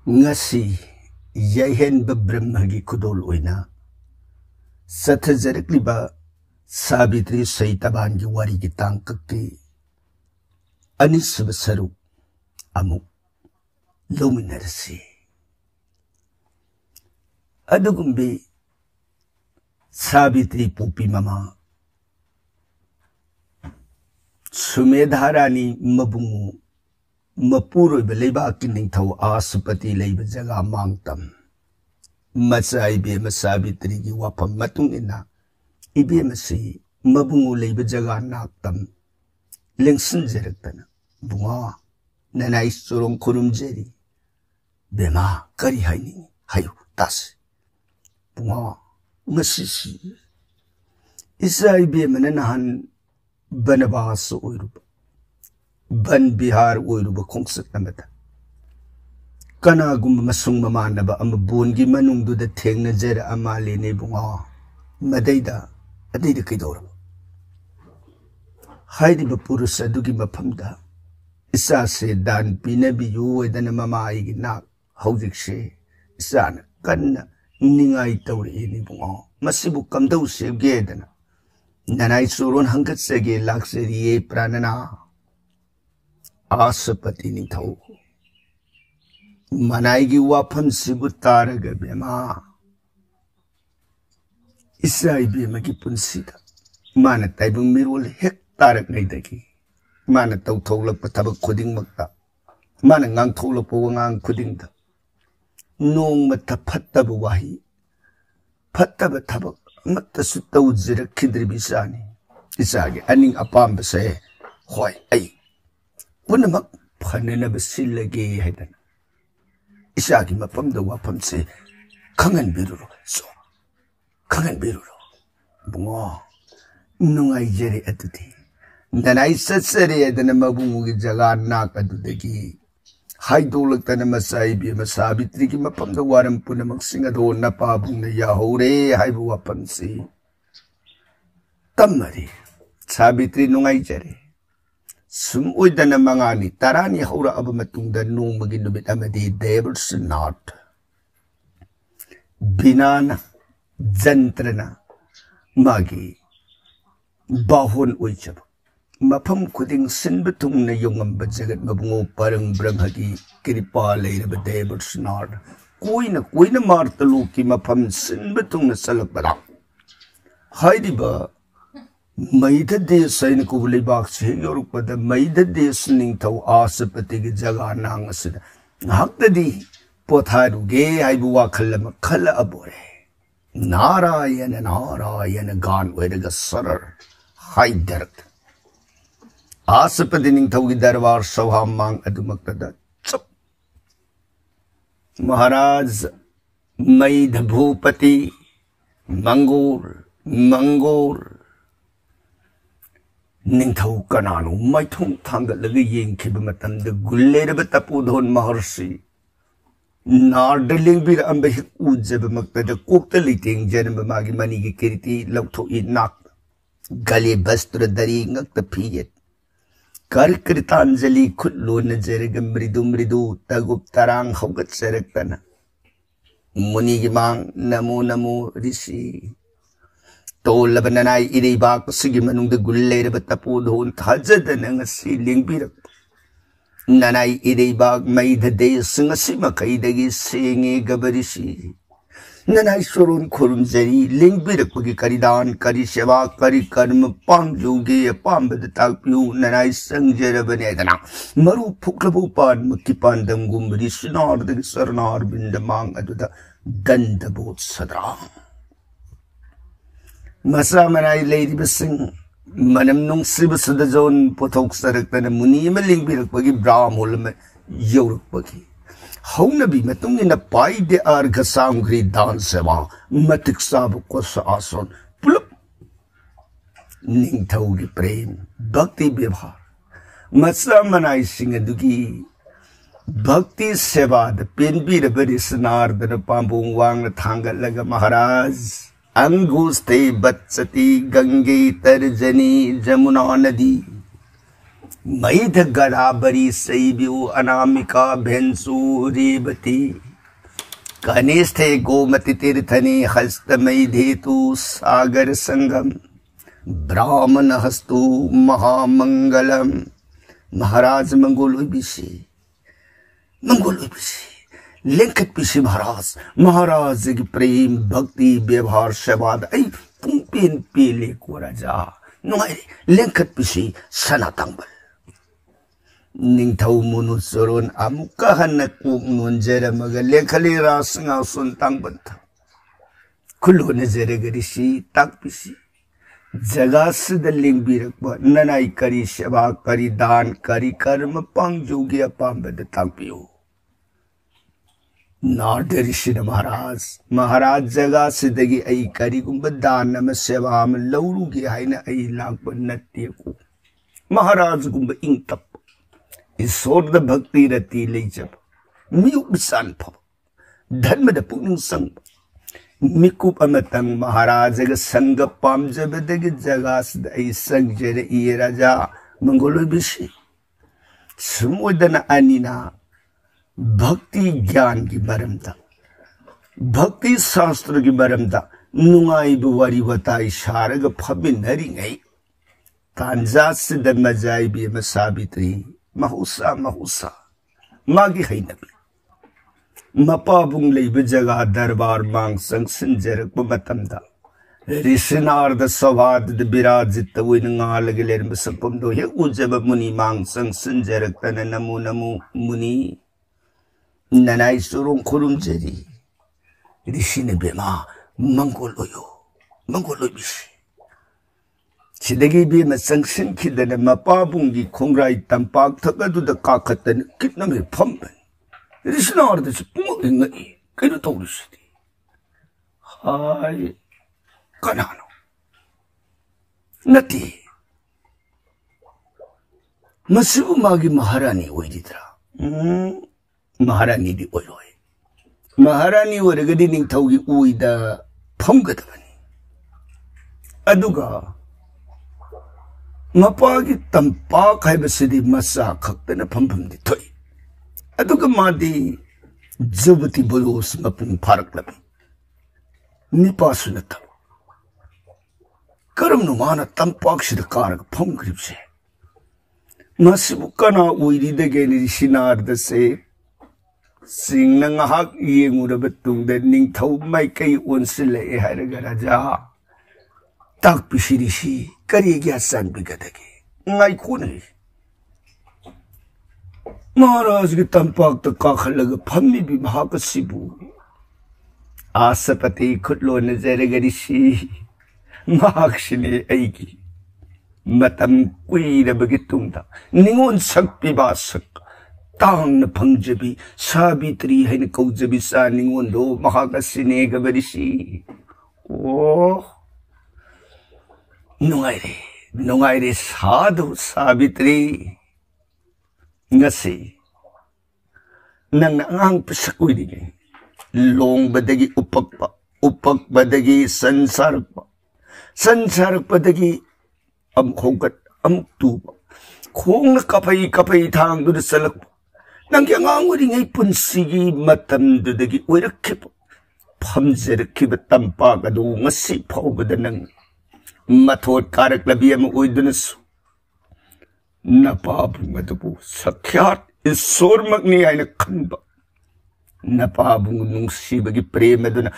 ngasi yahen brahmagi kudol oina sathajarakliba Sabitri Saitaban gi wari gi tangkaki anisba saru amu luminarsi adugumbi Sabitri pupi mama Sumedharani mabungu mapuro beleba kiningthau asupati leiba jaga mangtam masai be Sabitri gi wapam matungina ibe masi mabungu leiba jaga naktam lengsin jerektana bunga nanai sorong kurumjeri bema kari haini hayu tas bunga ngasisi isai be mananahan banabas oiruba ban bihar oiruba khongsat namata kana gum masung mamanaba am bongi manungdu da thengna jera amale ne bunga madaida adida kidor haidi ba purusa dugi maphamda isa se dan pinabi yu wedana mama igi nak hojik se isana kanna ningai tawri ni bunga masibu kamdau se gedana nanai suron hangat sege lakseriye pranana asapati ni thau manai gi waphan sibu taraga bema isai bema gi punsida mana taibung mirul hek tarak ngai dagi mana tau tholak pathabak khuding makta mana ngang tholak po ngang khuding da nong mata phattaba wahi phattaba thabak matta su tau jirak khidri bisani isage aning apam base hoi ai punamak phanena basilage haidan isagi mapam da wapam se khangan biruro so khangan biruro bungo nungai jere atudi nanai satsare adana mabungu gi jaga nak adudagi haidolak tana masai bi Sabitri gi mapam da waram punamak singa do na pabung na ya hore haibu wapam se tamari Sabitri nungai jere sum oidana mangani tarani haura aba matungda nungmagi numit amadi devils not binana jantrana magi bahon oichab mafam khuding sinbatung na yongam bajagat mabungo parang brahagi kripa leiraba devils not koina martalu ki mafam sinbatung na salakbala haidiba Maida desain ko bulibak se yoruk pada maida desning tau asapati gi jaga nang asida hakta di potharu ge aibu wa khallama khala abore narayana gan wedaga sarar haidar asapati ning tau gi darbar sawham mang adumakta chup Maharaj maida bhupati mangor Ningthau kanano maithung thangat lagi yengkhiba matamda gulleraba tapudhon maharshi nardaling bir ambe ujaba maktada kokta liting janaba magi mani gi kirti lautho inak gale bastra dari ngakta phiyet karkritanjali khullo najarga mridu tagup tarang hogat seraktana muni gi mang namo rishi Tola bananai iri bak sigi manung de gulle de batapu dhon thajad ngasi lingbirak nanai iri bak mai de de singasi makai dagi singe gabarisi nanai surun khurum jari lingbirak gi karidan kari seva kari karm pang juge pam bad takpiu nanai sangjara bane dana maru phuklabu pan makipan dam gumbri sinar de sarnar bindamang aduda dandabot sadra Masa manai lady basing manam nung sibasada zone potok sarakana muni maling birak bagi brahmol yoruk bagi hauna bi matung ina pai de arga samgri dan seva matik sab ko ason pulup ning thau gi prem bhakti bevhar masa manai singadugi bhakti seva de penbi de bari sanar de pambung wang thangal laga Maharaj Anguste bachati gange tarjani jamuna nadi मैध गदाबरी सैब्यू Anamika भेंसु Revati कनिष्ठे Gomti तीर्थने हस्त मैधेतु सागर संगम ब्राह्मण हस्तु महामंगलम। महाराज Mongol बिशी लेखत पिसी महाराज की प्रेम भक्ति व्यवहार सेवाद पुंपेन पेले को राजा नुआई लेखत पिसी सनातंबल निंथौ मुनु सोरोन अमुका हन cook नोंजरमग लेखली रासंगा सुनतांबन था खुलो नजरगरिसी ताक पिसी जगह सिद लिंबिरक ननाई करी सेवा करी दान करी कर्म पांगजोगी अपांबद तांपियो नार्दरिशिन महाराज जगह सिदगी आई करी गुंब दान नम सेवा में लौरुगी हाइना आई लाग नत्य को महाराज गुंब इंग तप ईश्वर द भक्ति रति ले जब मियुब सान फब धर्म द पुनिंग संग मिकुप अमतंग महाराज ग संग पाम जब दगी जगह सिद आई संग जरे ये राजा मंगोलो बिशी सुमोदन अनिना भक्ति ज्ञान की मरमता भक्ति शास्त्र की मरमता नुआई बुवारी वताई शारग फबिनरी गई तांजा सिद मजाई भी मसाबित्री महुसा मागी है नबी मपाबुंग लेब जगह दरबार मांग संग संजरक मतमदा ऋषिनार्द सवाद विराजित विनंगाल गिलेर मसपम दो हे उजब मुनि मांग संग संजरक तन नमो नमो मुनि ननाई सुरुं खुरुम जरी ऋषि ने बेमा मंगोलो बिशी सिदगी भी मसंगसिन खिदन मपाबुंगी खोंग्राई तंपाक थकदुद काखतन कितना में फंबन ऋषिनार्द से पुंगई कइनो तौरुसदी हाय कनानो नती मसिबु मागी महारानी ओइदिद्रा महारानी दी ओइरोय महारानी ओरगदी निंथौगी उइदा फमगदबनी अदुगा मपागी तंपाक है मसा खक्तन फंफमदी थोई अदुगा मादी जबती बोलोस मपुंग फारक लबी निपासु नता करम नुमाना तंपाक सिद कारक फंग्रिब से मसिबु कना उइरी दगे ऋषिनार्द से सिंह नंगहाक येंगुरब तुंगद निंथौ माइकई ओनसिले हायरग राजा ताक पिशिरिशी करी गया सन बिगदगे ngai कोने महाराज के तंपाक तो काखलग फम्मी भी भाग सिबु आसपति खुलो नजर गरिशी महाक्षने ऐगी मतम कुइरबगी तुंगदा निंगोन सक पिबासक तांग फंगजबी साबित्री है कौजबी सा निंगोन दो महागसिने गबरिशी ओ नुंगाइरे साधु Sabitri ngasi nang angang pasakui di long badagi upak badagi sansar badagi am khogat am tu khong na kapai thang du salak nang angang uri ngai punsigi matam du dagi oirakip phamjerakip tampa gadu ngasi phawbada nang mathot karak labi am oidunsu नपाबुंग अदुबु सख्यात ईश्वर मगनी आइना खनबा नपाबुंग नुंगसीबगी प्रेम अदुना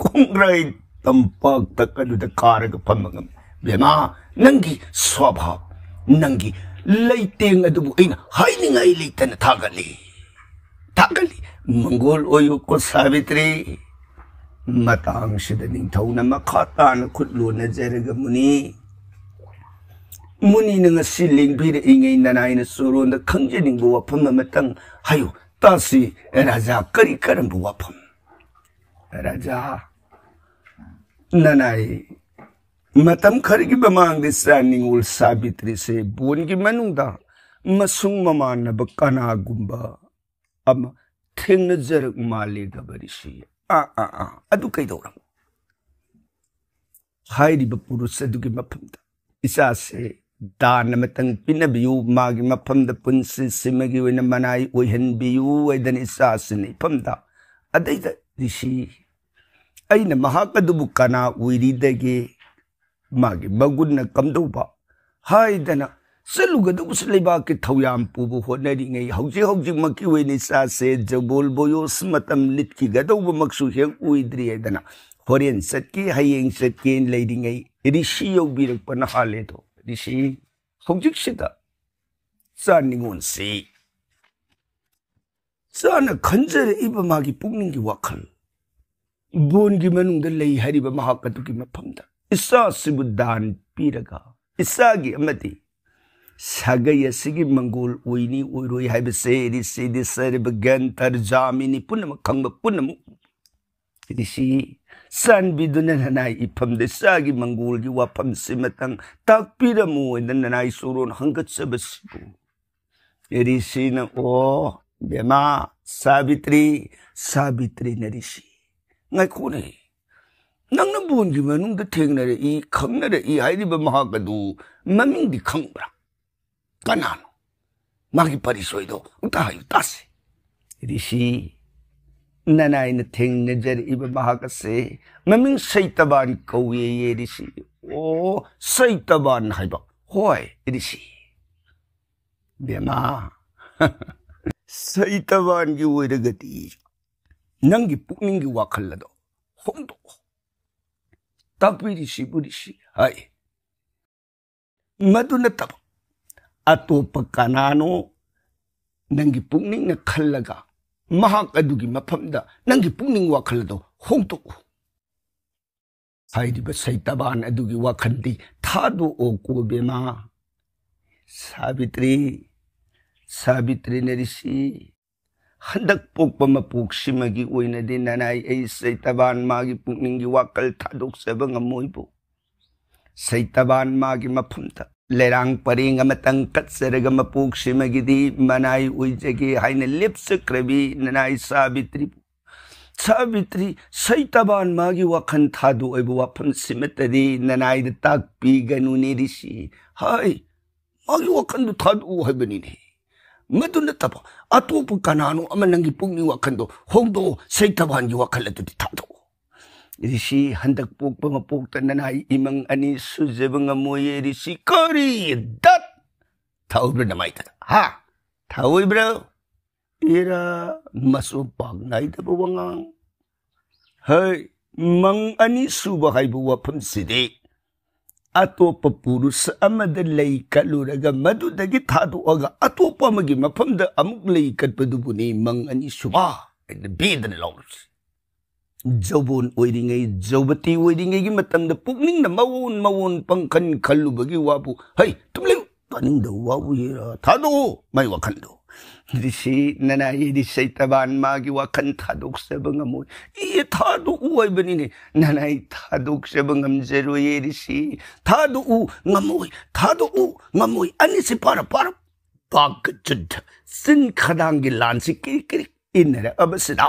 कोंग्राई तंपाक तकदुद कारग फमगम बेमा नंगी स्वभाव नंगी लैतेंग अदुबु आइना हाइनिंगाई लेतन थागली Mongol OYO को सावित्री मतांग सिद निंथौना मखातान खुदलो नजरग मुनि मुनि नंग सिलिंग बीर इंगै ननाइन सोरोन द खंजनिंग बु वफम मतंग हायो तासी राजा करी करम बु वफम राजा ननाई मतम खरगी बमांग दे सानिंग उल साबित्री से बोन की मनुंगदा मसुंग ममान ब कना गुंबा अम थेंग जरक माले गबरिसी अदु कैदौरम हाइरी ब पुरुष अदुगी मफमदा इसा से दान मतंग पिनबियु मागी मफम द पुंसि सिमगी वैन मनाई ओहनबियु वैदन इसा सिन इफमदा अदैद ऋषि अइना महाक अदुबु कना उइरिदगे मागी मगुन कमदौबा हाइदना सलुगदुबु सलेबा के थौयाम पुबु होनरिङै हौजि हौजि मकी वैनि सासे जबोल बोयोस मतम लिटकी गदौबु मक्सु हेक उइद्रि एदना होरेन सटकी हयेंग सटकेन लेदिङै ऋषि यौबिरकपना हालेदो ऋषि हौजिकसिदा चानिङोनसि चाना खंजरइबा मागी पुंगनिंगी वाखल बोनगी मनुंगदा लei हरिबा महाकतुकी मफमदा इसा सिबु दान पीरगा इसागी अमदी सागय सिगी मंगोल ओइनी ओइरोय हाइबसे ऋषि दिसरब गन तरजामिनी पुनम खंब पुनम ऋषि सन बिदुना ननाई इफम दिसागी मंगोल की वाफम सिमतंग ताकपीरमु ननाई सोरोन हंगत्सबसिबु ऋषि न ओ बेमा सावित्री सावित्री न ऋषि ngaikhone nangna bongi manung da thengnare I khangnare I hairiba mahakadu maming di khangbra kanano magi parisoido utahayu tase rishi nanai na thengna jar iba mahakase maming saitaban kauye ye rishi o saitaban haiba hoi rishi bema saitaban gi oiragati nangi pukningi wakallado hondo takbiri shiburishi hai maduna tab atopa kanano nangi pukning na khallaga mahak adugi mafamda nangi pukning wakallado hondo hairiba saitaban adugi wakhandi thadu o ko bema sabitri sabitri narishi handak pokpa mapuk simagi oina din nanay ay saitaban magi pukningi wakal tadok seba ngamoybo saitaban magi mapumta lerang paring amatang katsaraga mapuk simagi di manay uijagi hayna lipsakrabi nanay sabitri sabitri saitaban magi wakan tado ay buwapam simatari nanay datag piganuni rishi hay magi wakan do tado hay banini maduna tapa atopu kanano amanangi pungni wakando hongdo saitabangi wakalatu di tado rishi handak pokpa mapokta nanay imang ani sujabanga moye rishi kari dat taubra namay tada ha tawi bro ira masupag na ita buwangang hay mang ani subahay buwapam sidi atopa purus amada lay kaluraga madudagi thado aga atopa magi mafamda amuk lay katpadubuni mang ani suba the bedan laws jobon oiringay jobati oiringay gi matamda pukning na mawon pangkan kalubagi wabu hay tumling taning da wabu hira thado may wakando rishi nanay di saitaban magi wakan thadok sabanga mo iye thado uay banine nanay thadok sabangam zero ye rishi thado u ngamoy ani si para bagajud sin khadangi lansi kiri inera abasida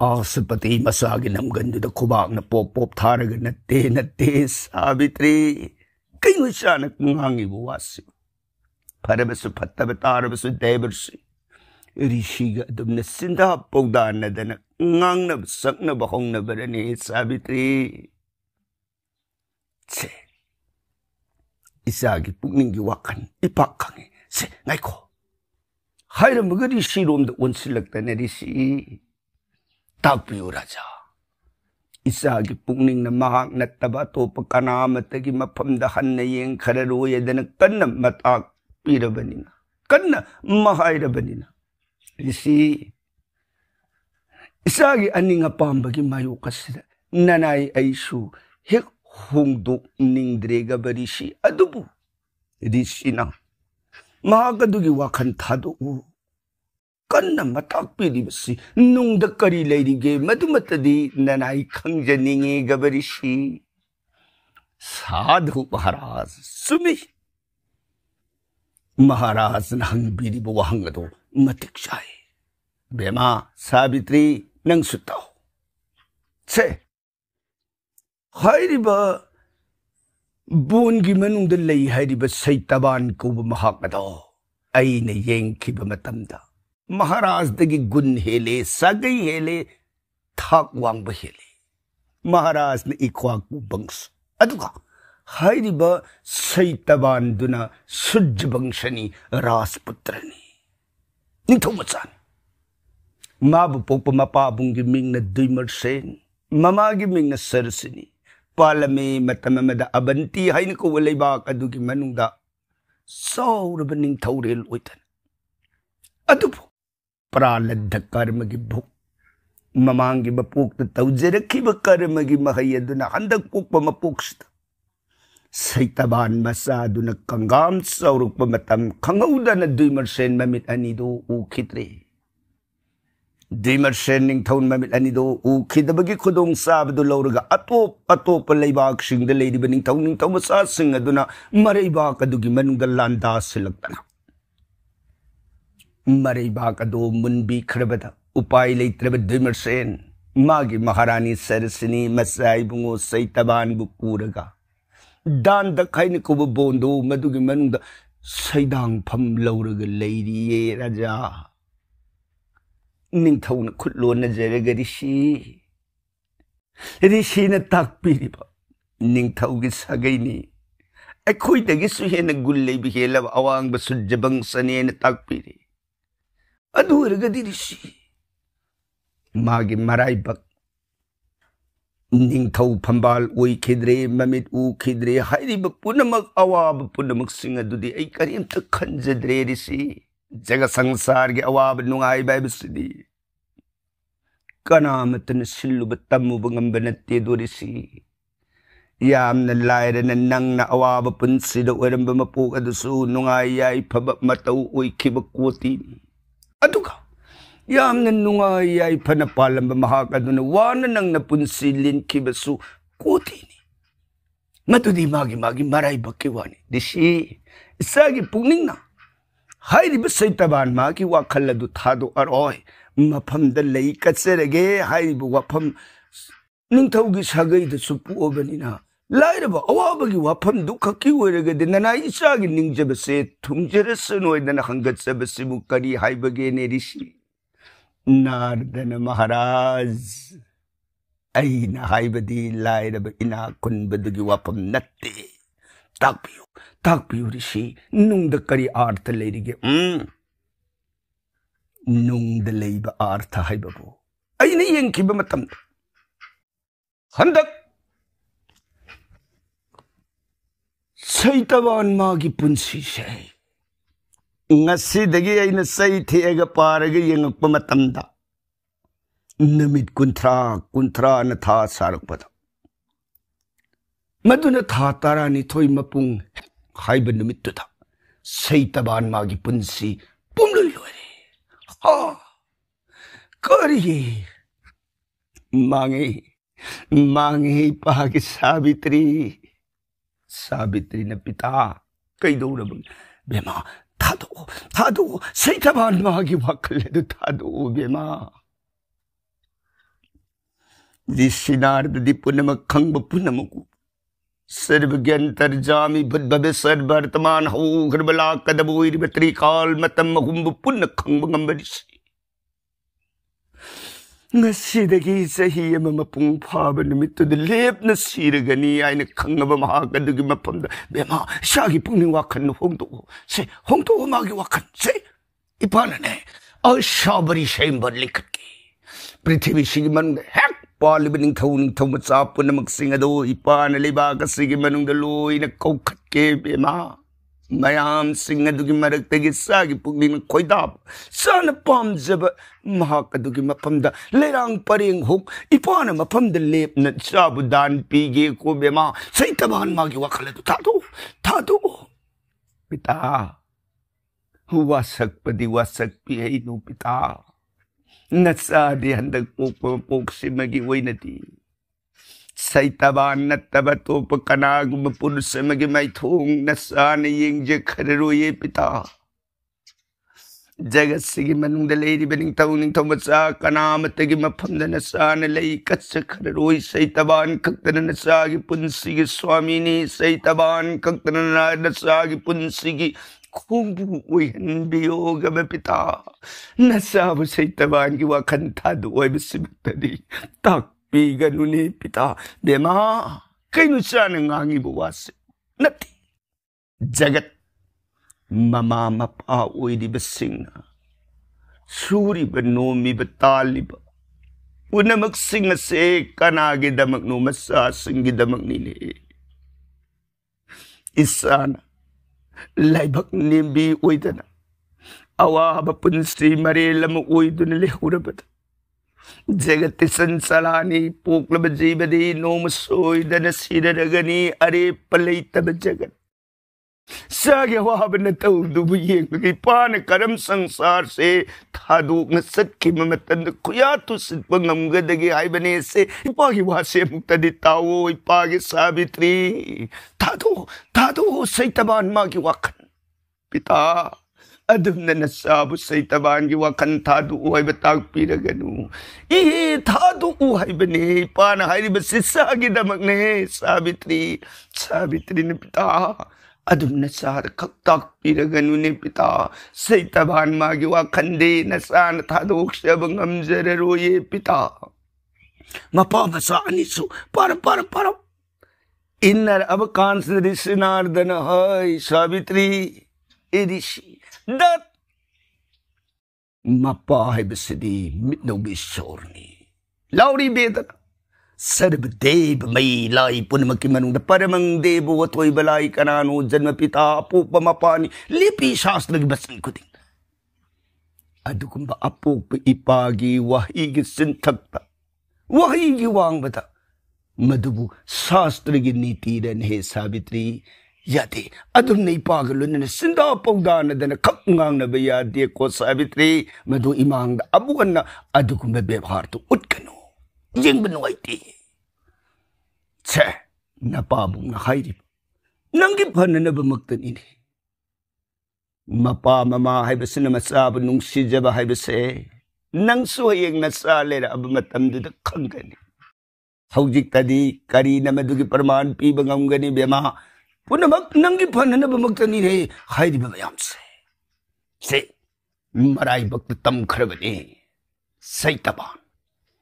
asapati masagi namgandu da kubak na pop tharaga natte sabitri kayo siya ngangi buwasi Parabasu patabatabasu debersi. Rishiga dum na sinda pogdan na dana ngang na sak na bahong na barani sabitri. Se. Isagi pugningi wakan ipakangi. Se ngay ko. Hayra mga rishi rom da unsilagta na rishi. Tagpiyo raja. Isagi pugning na mahak na tabato pagkanamatagi mapamdahan na yung kararuya dana kanam matak. Pirabanina kanna mahayrabanina isi isagi aninga pambagi mayo kasida nanay aisu hek hongdok ningdrega barishi adubu risina mahagadugi wakan thado kanna matakpiribasi nung dakari layrige madumatadi nanay khangjaninge gabarishi sadhu maharaj sumi Maharaj nang biribo wahangado matik siya. Bema, sabitri nang sutaw. Se, hayri ba bone की मनुंग the लई हाइरिबा सैतबान कौब महाक अदो अइने येंखिबा मतमदा महाराज दगी गुण हेले सगई हेले थाक वांगबा हेले महाराज ने इख्वाकु बंश अदुगा हाइरिबा सैतबान दुना सुज बंशनी राजपुत्रनी निथौ मचान माबु पोप मपाबुंगी मिंगना दुइमरसेन ममागी मिंगना सरसिनी पालमे मतममदा अबंती हाइन को वलेबाक अदुगी मनुंगदा सौरब निंथौरेल ओइतन अदुबो प्रालद्ध कर्मगी भुक ममांगी बपोक तौजरखिब कर्मगी महै अदुना हंदक पोक मपोक्सद सैतबान मसादुना कंगाम सौरुप मतम खंगौदना दुइमरसेन ममित अनिदो उखित्रे दुइमरसेन निंथौन ममित अनिदो उखिदबगी खुदोंग साबदु लौरगा अतोप लैबाक सिंगद लैरिबा निंथौ मसा सिंग अदुना मरैबाक अदुगी मनुंगदा लांदा सिलक्तना मरैबाक अदो मुनबी खरबदा उपाय लैत्रब दुइमरसेन मागी महारानी सरसिनी मसाई बुंगो सैतबान बु पूरगा दान दखाइन को बोंदो मदुगी मनुंगदा सैदांग फम लौरगा लैरिये राजा निंथौन खुलोन जरग ऋषि न ताकपीरिबा निंथौगी सगैनी अखोइदगी सुहेन गुल्लै बिहेलब अवांग सुजबंग सनेन ताकपीरि अदुरगदी ऋषि मागी मराइबक निंथौ फंबाल ओइखिद्रे ममित उखिद्रे हाइरिबा पुनमक अवाब पुनमक सिंह अदुदी ऐ करिमत खंजद्रे ऋषि जग संसार के अवाब नुंगाई बाइबसिदी कनामतन सिल्लुब तम्मुब ngamba natte dorisi yamna lairana nangna awaba punsida oiramba mapok adusu nungai yai phaba matau oikhiba koti aduga yamna nungai yai phana palamba mahak aduna wana nangna punsi linkhibasu koti ni matudi magi marai bakki wani dishi isagi pungninga हाइरिबा सैतबान मागी वाखल अदु थादो अरोय मफमदा लई कचरगे हाइरिबा वाफम निंथौगी सगैदा सुपुओबनिना लाइरबा अवाबगी वाफम दुखकी ओइरगदे ननाई इचागी निंजबसे थुंजरसनोइदना हंगचबसिबु करी हाइबगे ने ऋषि नारदन महाराज अइना हाइबदी लाइरबा इना कुनबदगी वाफम नत्ते ताकपियो ऋषि नुंगद करी अर्थ लेरिगे नुंगद लेइबा अर्थ हाइबबो अइना येंखिबा मतम हंदक सैतबान मागी पुंसी से ngasiदगी अइना सैथेगा पारगा येंगकपा मतमदा नमित कुंथ्रा न था सारकपदा मधुना था तारानी थोई मपुंग हाइब नुमित्तुदा सैतबान मागी पुंसी पुंगलुई लोरे हा करिए मांगे पागी सावित्री न पिता कई दौड़ब बेमा थादो सैतबान मागी वाखलेदु थादो बेमा ऋषिनारदि पुनमक खंग पुनमकु सर्वज्ञान्तर्जामी भुद्भवे सर्वर्तमान हो गर्बला कदबोइर त्रिकाल मतम हुंब पुन खंग ngambरिसि ngasiदगी सही मपुंग फाब निमित्तुद लेपन सिरगनी आइना खंगबा महाकदुगी मफमदा बेमा शागी पुंगनि वाखन होंदो मागी वाखन से इपानने अशाबरी शेंबर लिखके पृथ्वी सिगी मन हेक पालिब निंथौ मचा पुनमक सिंह अदो इपान लेबाक सिगी मनुंग लोइना कौखटके बेमा मयाम सिंह अदुगी मरक्तगी सागी पुंगनि खोइदाब सान पामजब महाकदुगी मफमदा लेरांग परेंग हुक इपान मफमदा लेपन चाबुदान पीगे को बेमा सैतबान मागी वाखलदु थादो पिता वासकपी है नो पिता नचादे हंदक पोक्सिमगी वैनती सैतबान नत्तब तोप कनागुम पुरुषमगी मैथोंग नचान येंजे खररोये पिता Jagat sigi manung da lady bening tauning tomasa kanama tagi mapamda na sana lay katsakararoi say taban kaktana na sagi punsigi swamini say taban kaktana na sagi punsigi kumbu uyan biyoga mapita nasabu say taban giwa kantado ay basibitadi takpi ganuni pita bema kayo sana ngangi buwasi nati jagat Mama mapa uy di basing na. Suri ba nomi ba tali ba? Una magsing se kanagi damag no masasing gidamag nili. Isa na. Laibak nimbi uy da na. Awa ba punsi marila mo uy do nilihura ba da? Jagatisan salani pukla ba jiba di no masoy da na sinadagani are palayta ba jagat. Sagi waban na tao dubuyeng nagay karam sangsar se thadu ngasat ki mamatan kuyato sit pangamgadagi ay banese ipagi wase muktadi tao ipagi Sabitri thadu say taban magiwakan pita adum na nasabu say taban giwakan thadu uhay batag piraganu thadu uhay bane pana hay basisagi damak ne Sabitri na pita Adum na sa kaktak piraganu ni pita say taban magiwa kandi na sana taduk siya bang amzararoye pita. Mapabasaan iso para. Inar abakans na disinarda na hay Sabitri edisi dat. Mapahay basidi mitno bisorni. Lauri beda Sarabdeb may lay po na magkimanong na paramang debo at way balay kanano dyan mapita apo pamapani lipi sas nagbasang ko din. Ado kung ba apo pa ipagi wahigi sintagta wahigi wang bata madubo sas trigin nitidan he Sabitri yate adum na ipagalo na sinda pagdana na kakngang na bayadi ko Sabitri madu imang da abukan na ado kung ba bebharto utkano Yang benuay ti. Tse, napabong na kayo. Nanggipan na nabamagtan ini. Mapamamahay ba na masabon nung sidya bahay ba nang suhayang nasali na abamatamdo na kang gani. Haujik tadi, karina madugi parmaan pibang ang gani biyama. Punamag, nanggipan na nabamagtan ini. Kayo di ba bayam se? Maray bagtatam karagani. Say taban.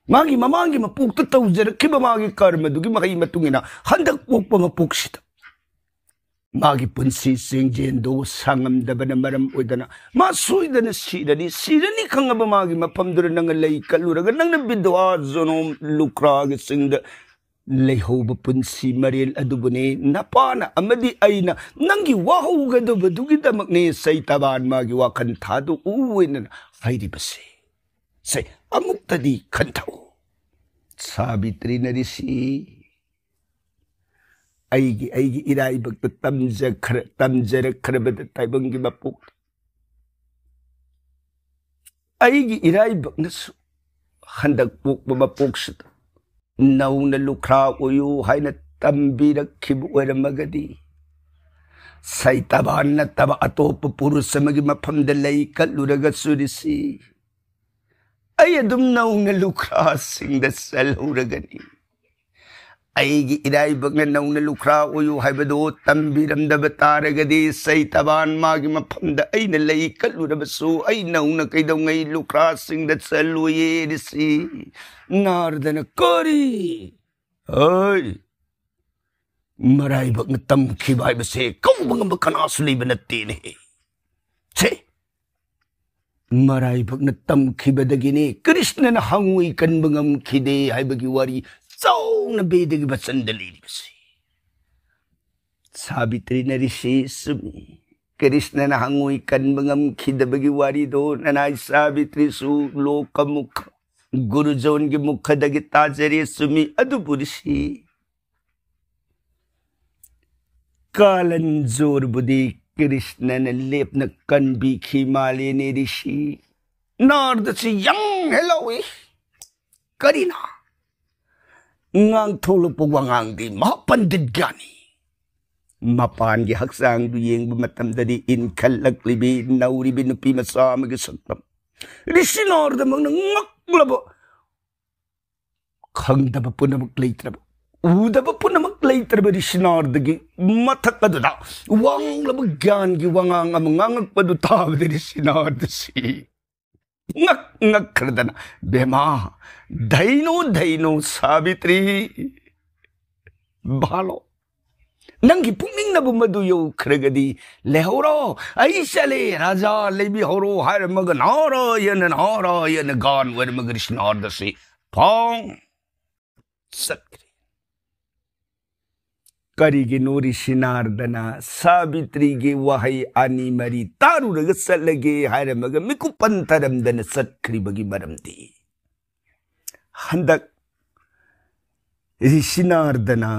Magi mamangi mapuk tataw zara kiba magi karma dugi makai matungina handak puk pamapuk sita. Magi punsi sing jendo sangam daba na maram udana masoy da na sida ni kang aba magi mapamdura nang lay kaluraga nang nabidwa zonom lukra sing da layho ba punsi maril adubune napana amadi ay na nangi wahu gado ba dugi da magne say taban magi wakantado uwi na ay di basi. Say, amuk tadi kantao. Sabitri na risi. Aigi iray tamjara karabat taibang gimapuk. Aigi iray bag nasu. Handag puk mamapuk sito. Naw na lukra uyu hay na tambirak kibuwara magadi. Say taban na taba ato pupuro sa magimapamdalay kaluragat surisi. Ay adum naw na lukrasing dasal uragani. Ay inaibag na naw na lukra uyu hay bado tambiram da bataragadi say taban magi mapamda ay nalay kalurabaso ay naw na kay daw ngay lukrasing dasal uye disi. Narda na kari. Ay. Maray bag na tamkibay basi kau bang makanasuliban na tini. Say. Maray pag natamkibadagini, Krishna na hanguy kan bangam kide ay bagiwari, so nabidig ba sandali basi. Sabitri na rishi sumi, Krishna na hanguy kan bangam kide bagiwari do, nanay Sabitri su loka mukha, Guru Jon ki mukha dagita jari sumi aduburishi. Kalan zor budi Krishna na lip na kanbi khimali ni rishi. Narda si yang hello eh. Karina. Ngang tulog po wangang di mapandid gani. Mapan gi haksang du yeng bu matam dadi in khallak libi nauri bi nupi masam gi saktam rishinor da mang ngak labo khang da punamak leitrab u da punamak leitrab rishinor da gi mathak adu da wang labo gyan gi wangang am ngangak padu ta de rishinor da si ngak ngak khardana bema daino Savitri balo Nangi pungning na bumadu kragadi lehoro aishale raja lebi horo har mag nara yan gan wer magrishin ordasi pong sakri karigi nuri shinardana Savitri ge wahai ani mari taru ragalage har mag miku pantaram dan sakri bagi maramdi handak rishinardana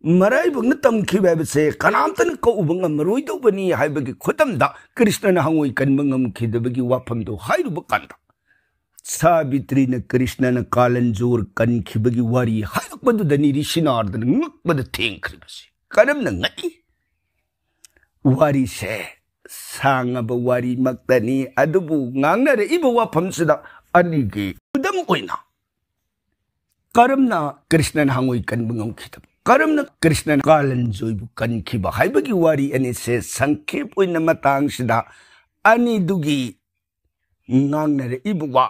Marai bang natam ki web se kanamtan ko ubang maroy do bani hay bagi khutam da Krishna na hangoy kan mangam ki da bagi wapam do hay ru bakanda Savitri na Krishna na kalan jor kan ki bagi wari hay badu da ni rishinar da ngak bada theng khri basi kanam na ngai wari se sanga ba wari maktani adubu ngangna re ibo wapam sida ani gi udam oina karamna Krishna na hangoy kan mangam ki da Karamna Krishna kalan joy bukan kiba hay bagi wari ani se sangkep oina matang sida ani dugi ngang nare ibuwa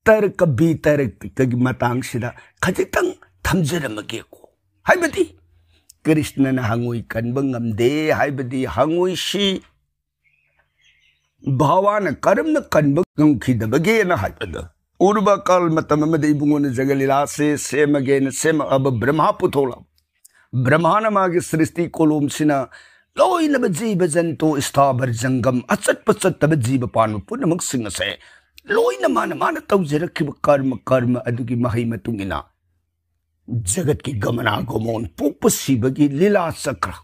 tar kabi tar kagi matang sida khajitang thamjaramage ko hay badi Krishna na hangoy kan bangam de hay badi hangoy shi bhawana karamna kan bangam khidabage na hay bada urba kal matamamade ibungona jagalila se semage na sema ab brahma putola Brahmana magi sristi kolom sina loi na bajiba janto istabar jangam achat pachat tab jiba pan pun mag singa se loi na mana tawjarakhi karma adugi mahai matungina jagat ki gamana gomon pupasi bagi lila sakra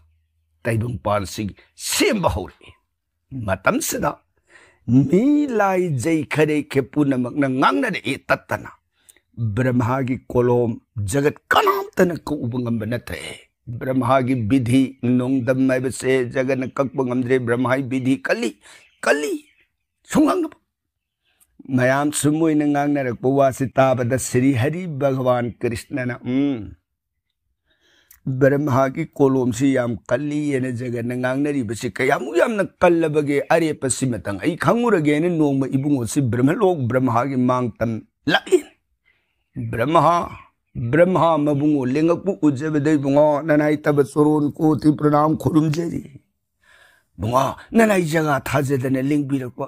taibung pan sig semba hore matam sida mi lai jai khare ke puna magna ngangna de tatana Brahma gi kolom jagat kanam tana ko ubangam banate Brahma gi bidhi nongdam mai base jagan kakbangam dre Brahma bidhi kali sungang mayam sumoi nangang na rakwa sita bada Sri Hari Bhagavan Krishna na Brahma gi kolom si yam kali ena jagan nangang na ribase kayam na kallabage are pasimatang ai khangurage ne nongma ibungo si Brahma lok Brahma gi mangtam lain Brahma mabungo lengakpu ujabedai bunga nanai tabatsoron ko ti pranam khurum jeri bunga nanai jaga thajadana lingbirakwa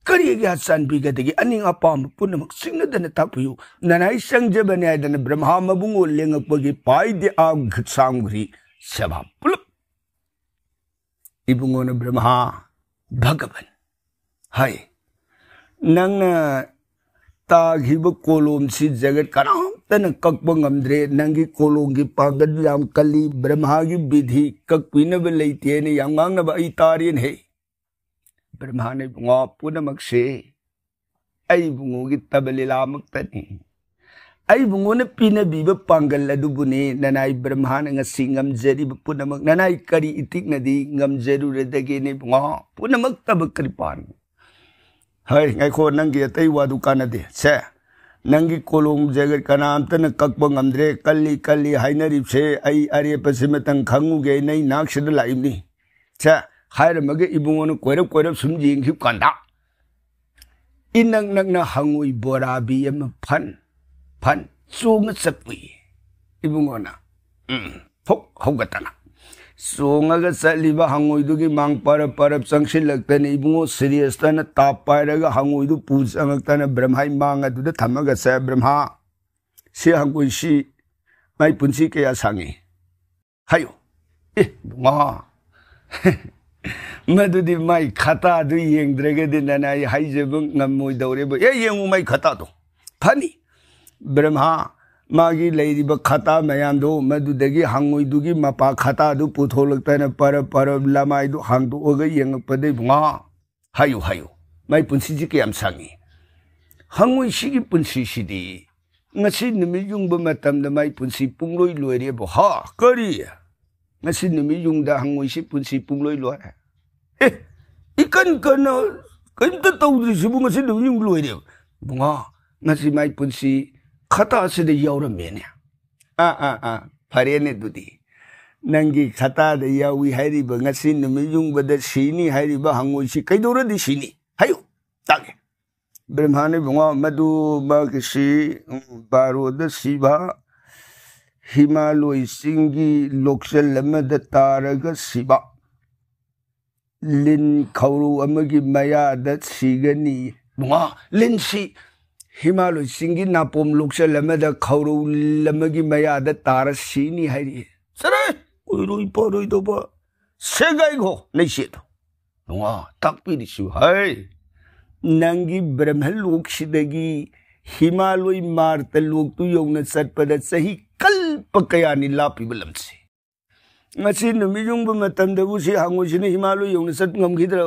kari ga san bigadagi aning apam punamak singnadana tapuyu nanai sangjabane adana Brahma mabungo lengakpagi paide ag samgri sabha pulup ibungo na Brahma Bhagavan hai nang Tagiba kolom si jagat kanam tana kakbang amdre nangi kolong gi pagad yam kali Brahma gi bidhi kakpina belaite ne yamang na ba itarin he Brahma ne bunga punamak se ai bungo gi tabalila maktani ai bungo na pina biba pangal adubune nanai Brahma na ngasingam jeri punamak nanai kari itik na di ngam jeru redage ne bunga punamak tabakripan Hai ngai ko nangi atai wadu kanade se nangi kolom jagat kanam tan kakbang amdre kali hainari se ai are pasimatang khangu ge nei nakshid laimni se hair mage ibungon koirap sumjing hip kanda inang na hangui borabi am phan sunga sakwi ibungona phok hogatana Songaga saliba hangoidugi mang parap sangsilagtani ibungo seriyastana tapairaga hangoidu pusamagtana Brahmai manga duda thamaga sa Brahma si hangoi si mai punsi kaya sangi hayo bunga madudi mai khata du yengdraga dinanai haijabung ngamoi daureba yengu mai khata do phani Brahma Magi lady ba khata mayam do madudagi hangoidugi mapa khata du putholakta para lamai du hang du oga yengpade bunga hayo mai punsi ji ke am sangi hangoi sigi punsi sidi ngasi nimi yung ba matam da mai punsi pungloi loire bo ha kari ngasi numi yung da hangoi si punsi pungloi lo ikan kana kaimta tawdri sibu ngasi numi yung loi de bunga ngasi mai punsi khata se de yaurambe ne phare ne dudi nangi khata de yawi hairi ba ngasi numi yung bada sini hairi ba hangoi si kaidora di sini hayo tage Brahma ने बुआ मधु मगसी बारोद शिवा हिमालय सिंगी लोकसल मद तारग शिवा लिन खौरु अमगी मयाद सिगनी बुआ लिन सी हिमालय सिंगी नापोम लोकसल मद खौरु लमगी मयाद तार सिनी हाइरी सरे ओइरोइ परोइ दोबा सेगाइ गो नैसेतो बुआ ताकपिरिसु हाय नंगी ब्रह्मलोक सिदगी हिमालय मार्त लोक तु यौन चटपद सही कल्प कयानि लापिब लमसे ngasi numi yung ba matandbu si hangoi sini himalay yung nasat ngamgidra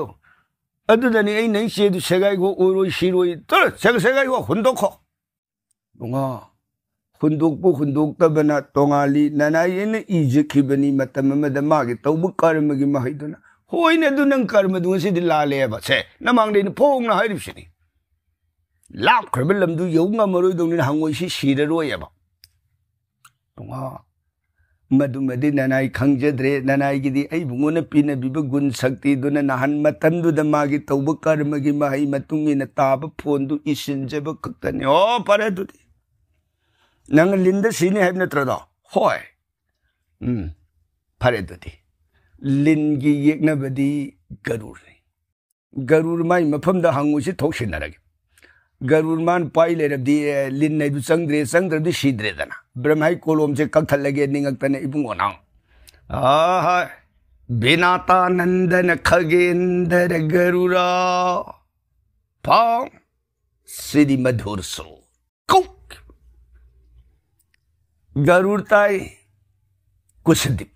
adu dani ai nai se du segai go oroi shiroi to segai go hundok ko bunga hundok ta bana tongali nanai ene ije khibani matam amada ma gi tawbu karma gi mahaiduna hoine du nang karma du si di la le ba se namang de phong na hairib sini lap kharbal du yong amaroi dong ni hangoi si sira roi ba bunga madu madi nanai khangjadre nanai gi di ai bungona pina biba gun sakti du na nahan matam du da ma gi tawbu karma gi mahai matung ina taba phone du isin jeba kaktani o pare du di nang linda sini haib na trada hoi pare du di lingi yekna badi garur mai mafam da hangu si thoksin narage garur man pai le rabdi lin nei du sangdre di sidre dana brahmai kolom se kakthal lage ningak tane ibungo nang ha binata nandan khagendra garura pang sidi madhur so kok garur tai kusdip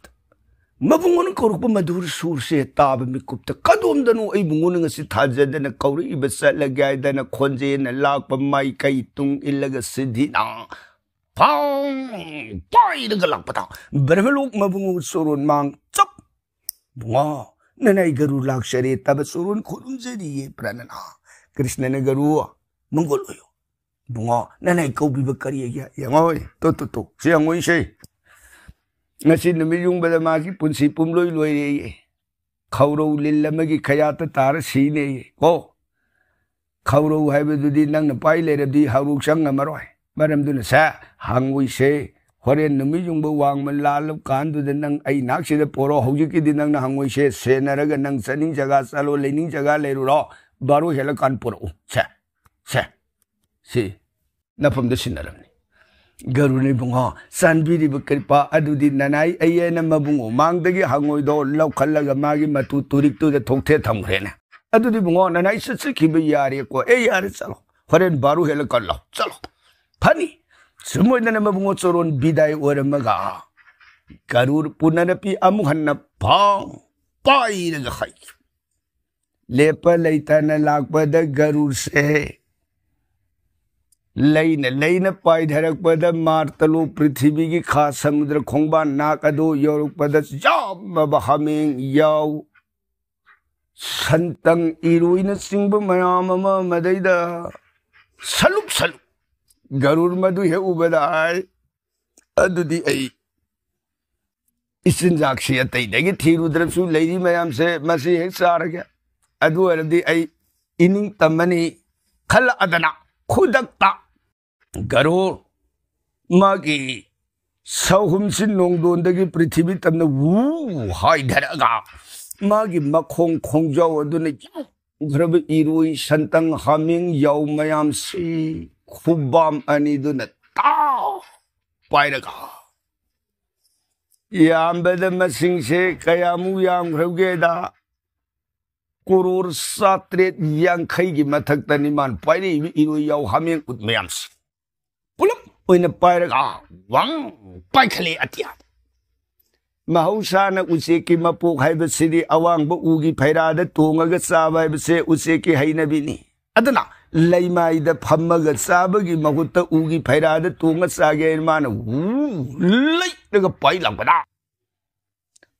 mabungon korukpa madhur sur se tab mi kupta kadom danu ai bungon ngasi thajada na kauri ibasa lagay da na khonje na lakpa mai kai tung ilaga sidhi na pang pai daga lakpa ta bermelok mabungon surun mang chap bunga nanai garu lakshare tab surun khurun jari ye pranana krishna na garu mangoloyo bunga nanai kaubi bakari ya yangoi to siangoi se ngasi numi yung bada magi punsi pumloi loi re khauro lillamagi khayata tar sine ko khauro haibe dudi nang na pai le rabdi haruk sang amaroi maram du na sa hangui se horen numi yung ba wang man lalap kan du nang ai nak se poro hoji ki din nang na hangui se senaraga nang saning jaga salo lening jaga le ro baro hela kan poro sa si na pam de sinaram garune bunga sanbiri bakripa adudi nanai ayena mabungo mangdagi hangoi do laukhallaga magi matu turik tu de thokte thamrena adudi bunga nanai sitsi khibe yare ko yare chalo horen baru hela kallo chalo phani sumoidana mabungo choron bidai oramaga garur punarapi amuhanna phang pai daga khai lepa leitana lakpa da garur se लेना पाई धरक पद मार्तलो पृथ्वी की खा समुद्र खोंबा नाकदो योरुक पद जाम बहामें याव संतंग इरुइन सिंह मयाम मदैदा सलुप गरुड़ मधु है उबदाय अदुदी आई इसिन जाक्षी अतई दगी थीरुद्रसु लेरी मयाम से मसी है सार गया अदु अरदी आई इनिंग तमनी खल अदना खुदकता गरुड़ मागी सहुमसिन नोंगदोंदगी पृथ्वी तमना वू हाइधरगा मागी मखोंग खोंजाव अदुने ग्रब इरुई संतंग हामिंग याव मयाम सी खुबाम अनिदुना ता पाइरगा यामबद मसिंग से कयामु याम ग्रबगेदा करोड़ 700 की मथक तनिमान पाइरे इरुई याव हामिंग उत मयाम सी पुलप ओइना पाइरगा वांग पाइखले अतिया महौसाना उसे की मपोक हाइबसिदी अवांग उगी फैराद तोंगगा चाबा हाइबसे उसे की हैनबिनी अदना लैमाइदा फम्मगा चाबगी महुत्ता उगी फैराद तोंगा चागे मान लैदगा पाइलांगबदा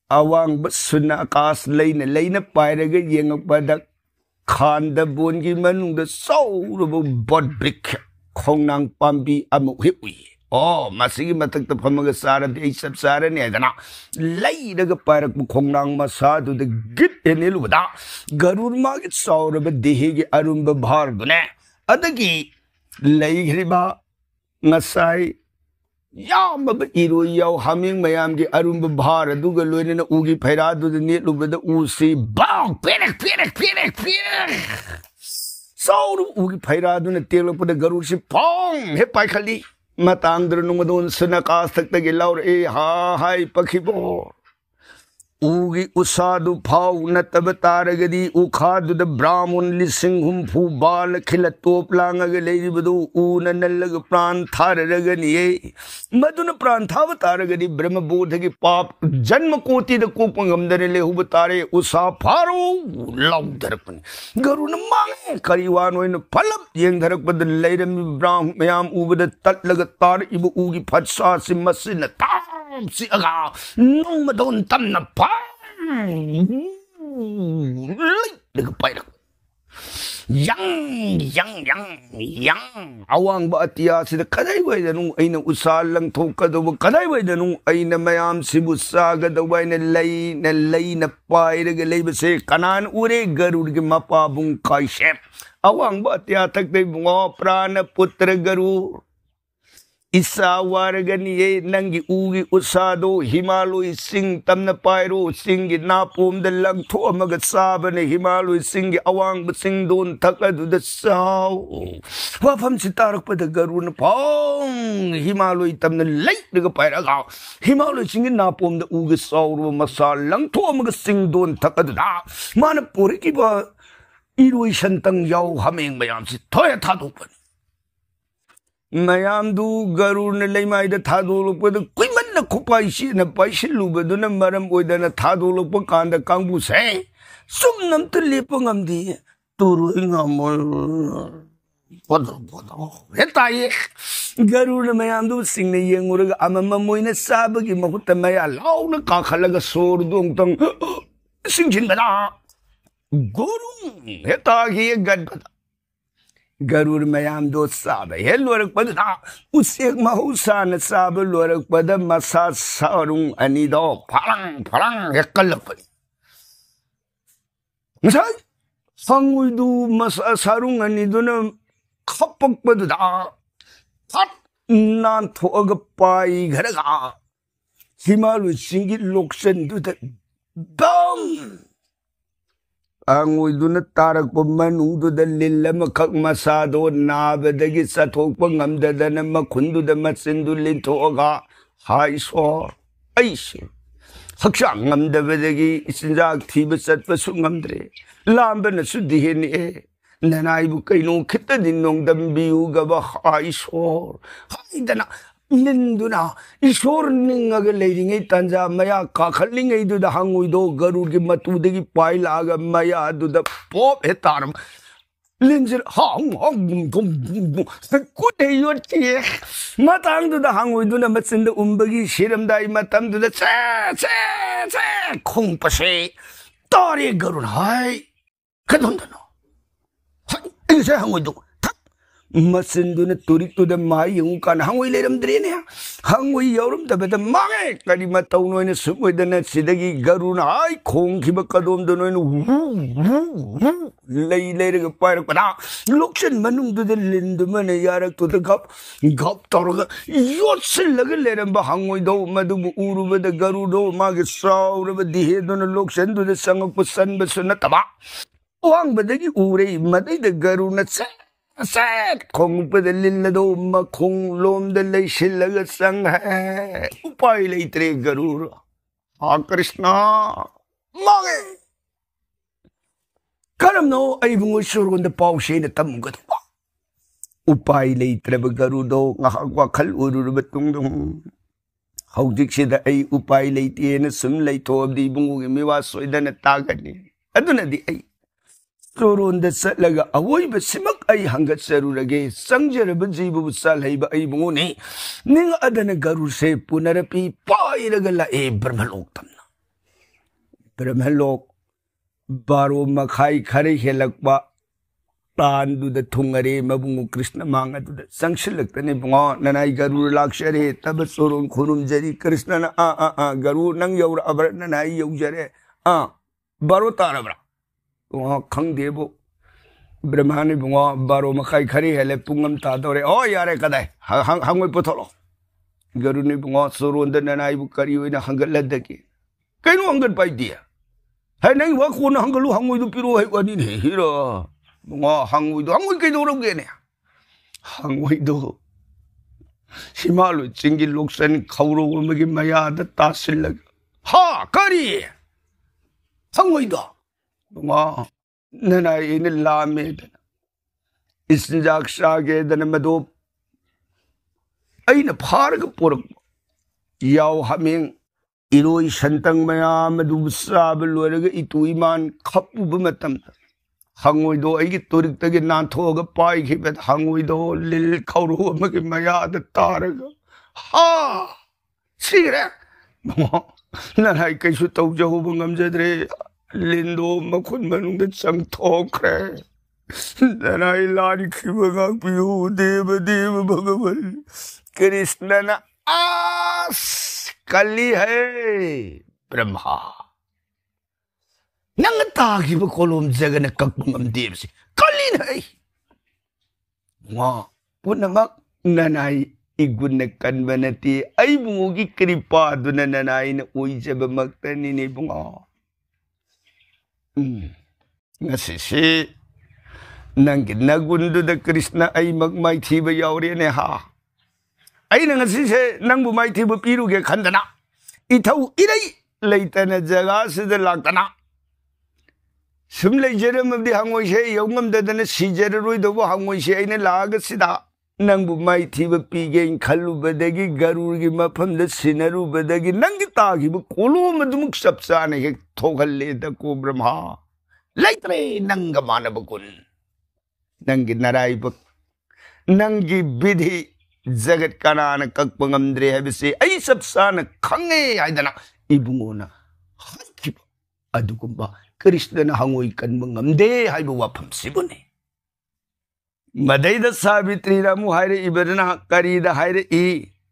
awang basuna akas leina pairaga yengakpada khanda bongi manungda saurabo bod brick khongnang pambi amuk hiwi oh masigi matakta phamaga sara de sab sara ne dana leidaga parak khongnang masadu de git enelu bada garur ma git sauraba dehi ge arumba bhar dune adagi leigriba ngasai yamaba iru yaw haming mayam ge arumba bhar aduga loinena ugi phaira du de ne lubada usi bang penek sauru ugi phaira du ne telopda garur si pong he pai khali matang dronungadon sunakas taktage laur e ha hai pakhibo ugi usadu phau natabataragadi ukhadu the brahmun lising humpu bal khilatop langaga leibadu una nallaga pran tharagani maduna pran thawataragadi brahma bodhagi pap janma koti the kopangamdare lehubatare usa pharu laudarpan garuna mang kariwan oina phalap yengdarakpad leirami brahm mayam ubada tatlaga tar ibu ugi phatsa simasina tam si aga nongmadon tamna pa yang awang ba atia sida kadai wai da nung aina usal lang thoka do kadai wai da nung aina mayam sibu saga da wai na lei na pai ga lei se kanan ure garur ge mapa bung kai shep awang ba atia tak dei bungo prana putra garur isa waragani nangi ugi usado himaloi sing tamna pairo singi napom de lang tho amaga sabane himaloi singi awang sing don thakadu de saw wafam sitarak pada garun pong himaloi tamna lei de paira ga himaloi singi napom de ugi sawru masal lang tho amaga sing don thakadu da mana puri ki ba iroi santang yaw hameng mayam si thoya thadok mayam du garur ne leimai da thadolok pa kuiman na khupai si na paisi lubadu na maram oidana thadolok pa kanda kangbu se sum nam tu lepa ngamdi turu ngamol podo hetai garur ne mayam du sing ne yenguraga amama moina sabagi mahutta maya launa ka khalaga sor dong tang sing jin bada gorung hetai gad garur mayam do sabe he lorak pada usek mahusa na sabe lorak pada masa sarung ani do parang hekalap misal sangui du masa sarung ani do na khapak pada da phat nan thoga pai gharaga himalu singi loksen du da bam angui du na tarak pamanung du da lillama khak masado nabadagi sathokpa ngamdadana makhundu da masindu linthoga hai so aisi hakshang ngamdabadagi isinjak thiba satpa su ngamdre lambana su diheni nanai bu kaino khitta dinong dambiu gaba hai so haidana Ninduna, Ishor Ninga Lady Tanja Maya Kakaling do the Hanguido, Garugi Matudigi Pailaga Maya do the Pop Etarum. Linzer Hong good day your tear. Matang to the Hanguiduna Matsin the Umbagi, Shiram Dai Matam to the Kumpase. Tori Garun High. Kadundano. Is a Hanguido. Masinduna turik to the Mayung can hungry let them drain here. Hungry yorum the better market. Kadimatauno in a soup with the net Sidagi Garuna, I kong Kibakadom the lay later a pirate. Looks and manum to the Lindeman Yarak to the cup. Gop Torga. You're still like a let them behang with do Madu Uru with the Garudo, Margaret Saw, the head on the looks and to the song of Pusan Basunataba. Wang but the Ure, Madi the Garuna said. Sad Kong with the Lillado Makong Lom the Layshilaga Sang Upai Latre Garura. Ah Krishna Mage Karam no, I even sure on the Pau Shane at Tamugat Upai Latre Garudo, Nahakal Uru Betungum. How did she the A Upai Late and some late of the Bungu Miwa so then a target? I don't know the A. Turun the Setlaga away, but Simak I hungered Serurage, Sangja Bajibu Salheba A Buni, Ning Adana Garu say Punarapi, Pai Regala A Bermaloktam. ब्रह्मलोक बारो मखाई खरे हेलक्बा तान थुंगरे मबुंगु कृष्ण मांग संगसिलक्तने बुंगो ननाई गरुड़ लाक्षरे तब showroom खुरुम जरी कृष्ण न गरुड़ नंग your अबर ननाई यौजरे बारो तारबरा बुंगो खंगदेबो ब्रह्मा ने बुंगो बारो मखाई खरे हेले पुंगम तादोरे ओ यारे कदाई हंगोय पुथोलो गरुड़ ने बुंगो सोरुंद ननाई बु करी होइना हंगलदकी कैनो हंगल पाइदिया है नहीं वा कोन हंगलु हंगोय दु पिरो है वानी ने हिरो बुंगो हंगोय कैदोरगेने हंगोयदो हिमालय चिंगी लोकसन खौरो मगी मयाद तासिलग हा करी हंगोयदो बुंगो ननाई ने लामे इसजाक सागे दन मदो अइन फारग पुरक याव हमिंग इरोई संतंग मयाम दु साब लोरग इतु ईमान खपुब मतम हंगोयदो अगी तुरिक नाथोग पाइखिब हंगोयदो लिल खौरो मगे मयाद तारग हा सिरे ननाई कैसु तौजहु ngमजद्रे लिंदो मखुन मनुंग चंगथोखरे ननाई लानी खिबगा पियो देव देव भगवान कृष्ण न आस कली है ब्रह्मा नंग तागिब कोलोम जगन ककम देवसी कली है वा पुनमक ननाई इगुन कन्वनती आई बुंगी कृपा दुन ननाई न ओइजब मक्तनी ने Bunga ngasi nang nagundu da Krishna ay magmay thiba yauri ne ha ay na ngasi se nang bu mai thiba piru ge khandana ithau irai leitana jaga sida lagtana sum lei jeram di hangoi se yongam da dana sijer roi do hangoi se ay ne lag sida nang bu mai thiba pi ge khalu badagi garur gi mafam da sinaru badagi nang gi ta gi bu kolo madumuk sapsa ne he thogalle da ko brahma laitre nang ga manab kun नंगी नराई बक नंगी विधि जगत कनान ककपंगमद्रे है बिसे आई सब सान खंगे आइदना इबुंगोना हकिब अदुगुंबा कृष्णन हंगोई कनबंगमदे हाइबो वाफम सिबुने मदैद सावित्री रामु हायरे इबरना करीदा हायरे ई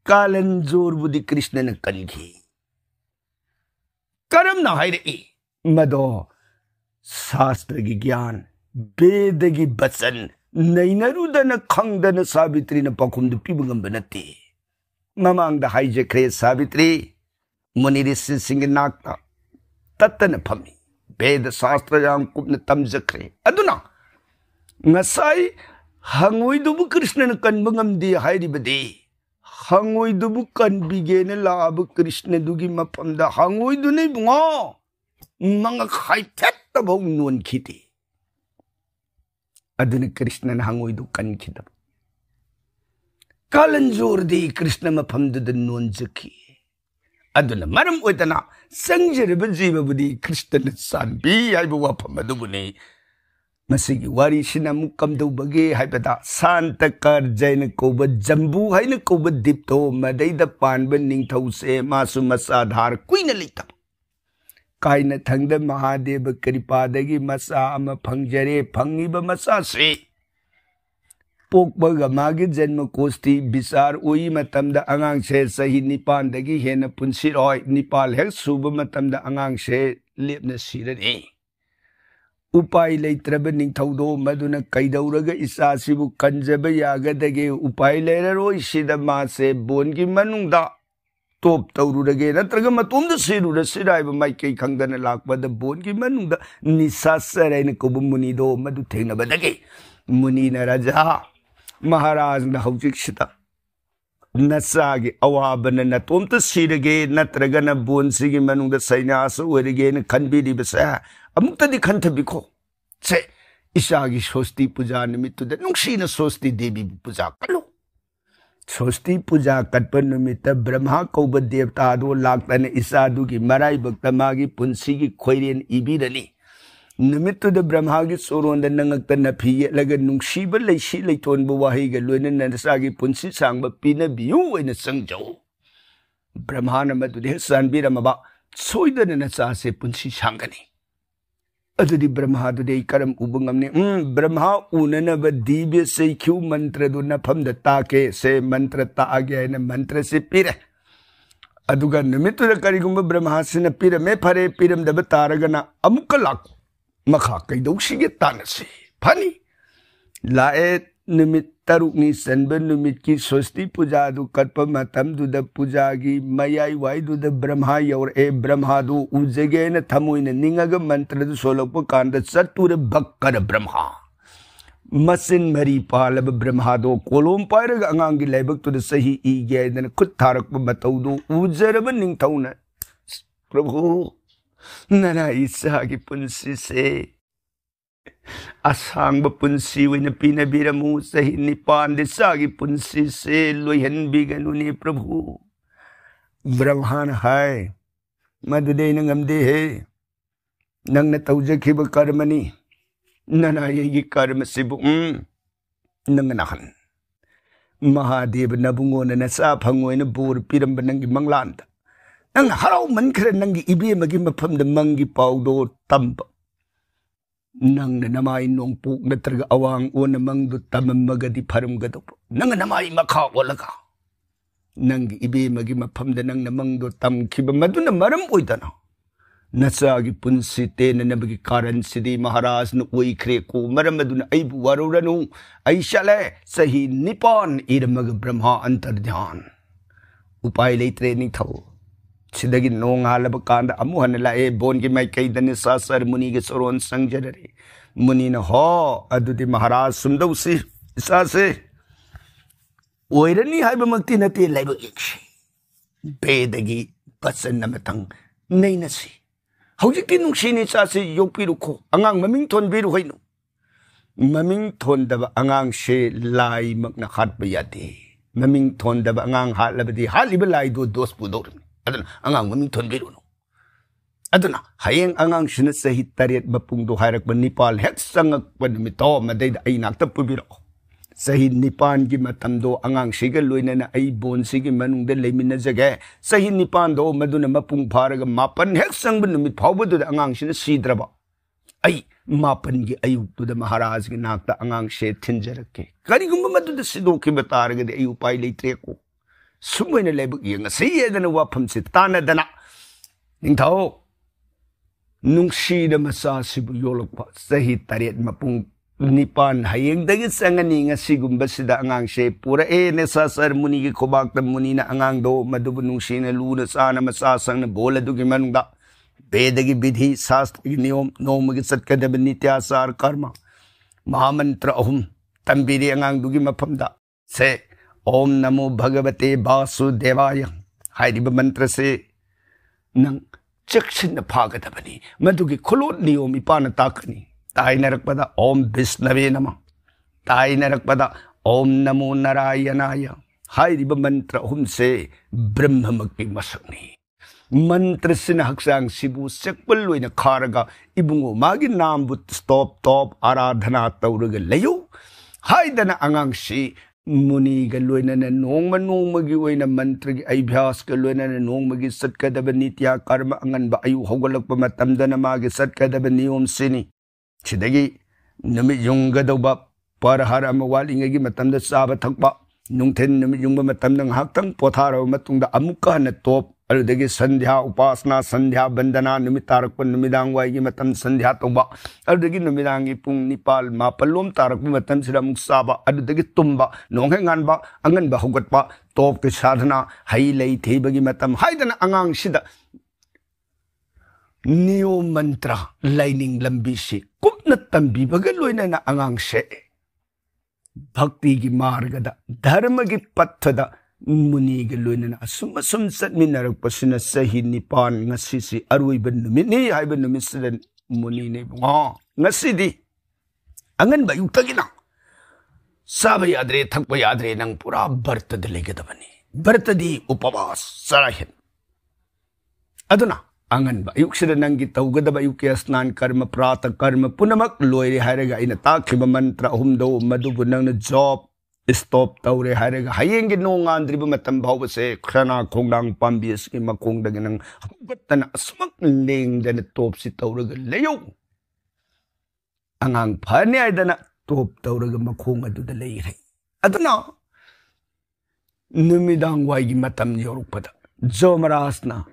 कालन जोर बुदि कृष्णन कनगी करम न हायरे ई मदो शास्त्र की ज्ञान वेद की बचन नैनरुदन खंगदन सावित्री न पखुम दु पिबंगम बनते ममांग द हाइजख्रे सावित्री मुनि ऋषि सिंह नाक्ता तत्तन फमी वेद शास्त्र याम कुपन तमजख्रे अदुना ngасai hangoidubu कृष्णन कनबंगम दि हाइरिबदे hangoidubu कनबिगेने लाब कृष्ण दुगी मफम द hangoidune bungo मंगा खाइफेट तबौ नोन खिति अदुन कृष्ण हंगोइदु कनखिदब कालंजोर दे कृष्ण मफमद नोन जखी अदुन मरम ओइतना संजरब जीवबुदी कृष्ण सानबी हाइबो वाफम अदुबुने मसिगी वारी सिना मुकमदौ बगे हाइबदा शांत कर जैन कोब जंबू हाइन कोब दीप्तो मदैद पानब निंगथौसे मासु मसाधार कुइन लेता काइन थंगद महादेव कृपादगी मसा अम फंगजरे फंगिब मसा से पोकबग मागी जन्म कोस्ती बिसार ओई मतमद अंगांग से सही निपान दगी हेन पुनसिरोय निपाल हेक सुब मतमद अंगांग से लेपन सिरने उपाय लेत्रब निंगथौदो मदुन कैदौरग इसासिबु कंजब यागदगे उपाय लेररोय सिद मासे बोनगी मनुंगदा टॉप तौरुरगे नत्रग मतुम द सिरुर सिराइब माइकै खंगदन लाकबद बोनगी मनुंगदा निसासरैन कोब मुनिदो मदु थेंगनबदगे मुनि न राजा महाराज न हौजिक सिता नसागे अवाबन नतोम त सिरगे नत्रग न बोनसिगी मनुंगदा सैनास ओरगे न खनबिदिबसा अमुक्तदि खंथबिखो से ईशागी सोस्ती पूजा निमित्तुद नुंगसिन सोस्ती देवी पूजा कलो सोस्ती पूजा कटप निमित्त ब्रह्मा कौब देवता दो लाक्तन ईसादु की मराई भक्त मागी पुंसी की खोइरेन इबिरनी निमित्तुद ब्रह्मा की सोरोंद नंगक्त नफी लग नुंगसीब लैसी लैतोनब वाहिग लोइन नसागी पुंसी सांब पीन बियु ओइन संगजौ ब्रह्मा नमदुदे सानबिरमबा सोइदन नचा से पुंसी सांगनी अदुदी ब्रह्मा दुदे करम उबंगमने ब्रह्मा उननब दिव्य से क्यों मंत्र दु नफम ताके से मंत्र तागे न मंत्र से पिरे अदुगा निमित्तुदा करिगुंबा ब्रह्मा से पिरमे फरे पिरमदब तारगना अमुक लाक मखा कैदौसिगे तानसे फनी लाए निमित्त तरुकनी सनब निमित्त की स्वस्ति पूजा दु कल्प मतम दुद पूजा की मयाई वाई दुद ब्रह्मा यौर ए ब्रह्मा दु उजगे न थमुइन निंगग मंत्र दु सोलप कांद सतुर बक्कर ब्रह्मा मसिन मरी पालब ब्रह्मा दो कोलोम पायरग अंगांगी लेबक तुद सही ईगे दन खुद थारक मतौ दु उजरब निंगथौन प्रभु नना ईसा की पुंसी से असांग पुंसी वैन पीना बीरमु सही निपान दिशा की पुंसी से लोहन बिगनुनी प्रभु ब्रह्मान है मदुदे नंगमदे है नंगन तौजखिब कर्मनी नना ये कर्म सिबु नंगनहन महादेव नबुंगो नसा फंगोइन बोर पिरम नंगी मंगलांद नंग हराव मनखर नंगी इबे मगी मफम द मंगी पाउदो तंब नंग नमाई नोंगपुक नत्रग अवांग ओन मंगदु तममगदि फरमगदो नंग नमाई मखा ओलगा नंग इबे मगी मफम द नंग मंगदो तमखिब मदुन मरम ओइदना नचागी पुंसी तेन नबगी कारण सिदी महाराज न ओइख्रे को मरम मदुन अइबु वरुरनु ऐशले सही निपान इरमग ब्रह्मा अंतर्ध्यान उपाय लेत्रे निथौ सिदगी नोंगालब कांद अमुहन लाए बोन की मैं कई दने सासर मुनि के सरोन संजरे मुनि न हो अदुदि महाराज सुंदौ से सासे ओइरनी हाइबमक्ति नते लाइब एकशी बेदगी बसन नमतंग नैनसी हौजिकति नुंसिनि सासे योगपिरुखो अंगांग ममिंग थोनबिरु होइनु ममिंग थोनदब अंगांग से लाई मकना हाटब यादे ममिंग थोनदब अंगांग हालबदि हालिब लाइदो दोस पुदोरमी अदुना अंगांग ममिंग थोनबिरुनु अदुना हयेंग अंगांग सिना सही तरेट मपुंगदो हायरक निपाल हेक संगक निमितो मदैद अई नाक्ता पुबिरो सही निपान की मतमदो अंगांग सिग लोइनना अई बोन सिग मनुंग दे लेमिन जगे सही निपान दो मदुना मपुंग फारग मापन हेक संग निमित फावबदो अंगांग सिना सीद्रबा अई मापन की अयुक्तुद महाराज की नाक्ता अंगांग से थिनजरके करिगुम मदुद सिदोखि बतारग दे अई उपाय लेत्रे को सुमैन लेब यंग सैयदन वाफम से तानदना निंथौ नुंसीद मसा सिबु योलकपा सही तरेट मपुंग निपान हयेंगदगी संगनी ngasiगुम्बसिदा अंगांग से पूरा ए ने सासर मुनि की खोबाक मुनि ना अंगांग दो मदुब नुंसीन लून साना मसा संग बोल दुगी मनुंदा वेदगी विधि शास्त्र की नियम नोम की सत्कदब नित्याचार कर्म महामंत्र अहुम तंबीरी अंगांग दुगी मफमदा से ओम नमो भगवते वासुदेवाय हाइरिब मंत्र से नंग चक्षिन फागदबनी मदुगी खुलोट नियम इपान ताकनी ताइनरकपदा ओम विष्णवे नमः ताइनरकपदा ओम नमो नारायणाय हाइरिब मंत्र अहुम से ब्रह्ममक्की मसकनी मंत्र सिन हक्सांग सिबु सेक्पल लोइना खारगा इबुंगो मागी नाम बुत स्टॉप टॉप आराधना तौरग लयो हाइदना अंगांग सि मुनि ग लोइना नोंगम नोंगमगी ओइना मंत्र की अभ्यास ग लोइना नोंगमगी सत्कदब नित्या कर्म अंगनबा अयु होगलक मतमदना मागी सत्कदब नियम सिनी सिदगी नमि युंगदौबा परहर अम वालिंगगी मतमदा चाबा थकपा नुंथेन नमि युंग मतमदा ngahaktang पोथारब मतुंगदा अमुक्का न टॉप अरुदगी संध्या उपासना संध्या वंदना निमित तारक निमिदांग वाइगी मतम संध्या तौबा अरुदगी निमिदांगी पुंग निपाल मापलोम तारक मतम सिदा मुक चाबा अरुदगी तुम्बा नोंगे nganba अंगनबा होगतपा टॉप के साधना हई लई थेबगी मतम हाइदना अंगांग सिदा नियो मंत्र लाइनिंग लंबी से कुपन तंबी बगल लोइना अंगांग से भक्ति की मार्गदा धर्म की पथदा मुनि के लोइना असुम असुम सत्मिनरक पसिना सही निपान ngasi si अरुइब नुमिनि हाइब नुमिसदन मुनि ने बा ngasi di अंगन बायुक्तगिना साब याद्रे थक याद्रे नंग पूरा व्रत लेगदबनी व्रत दी उपवास सराहन अदुना अंगन बायुक्सद नंगी तौगदब अयुके स्नान कर्म प्रात कर्म पुनमक लोइरे हायरगा इन ताखिब मंत्र अहुमदो मदुबु नंग जॉब स्टॉप तौरे हायरगा हयेंगे नोंगांद्रिबा मतम भावबसे खराना खोंगदांग पाम्बिसके मखोंगदगे नंग हुगतना असमक लेंगदन टॉपसि तौरगा लेयो अंगांग फने आइदना टॉप तौरगा मखोंग अदुदा लेइरे अदना नुमिदांग वाइगी मतम योरुपदा जोमरासना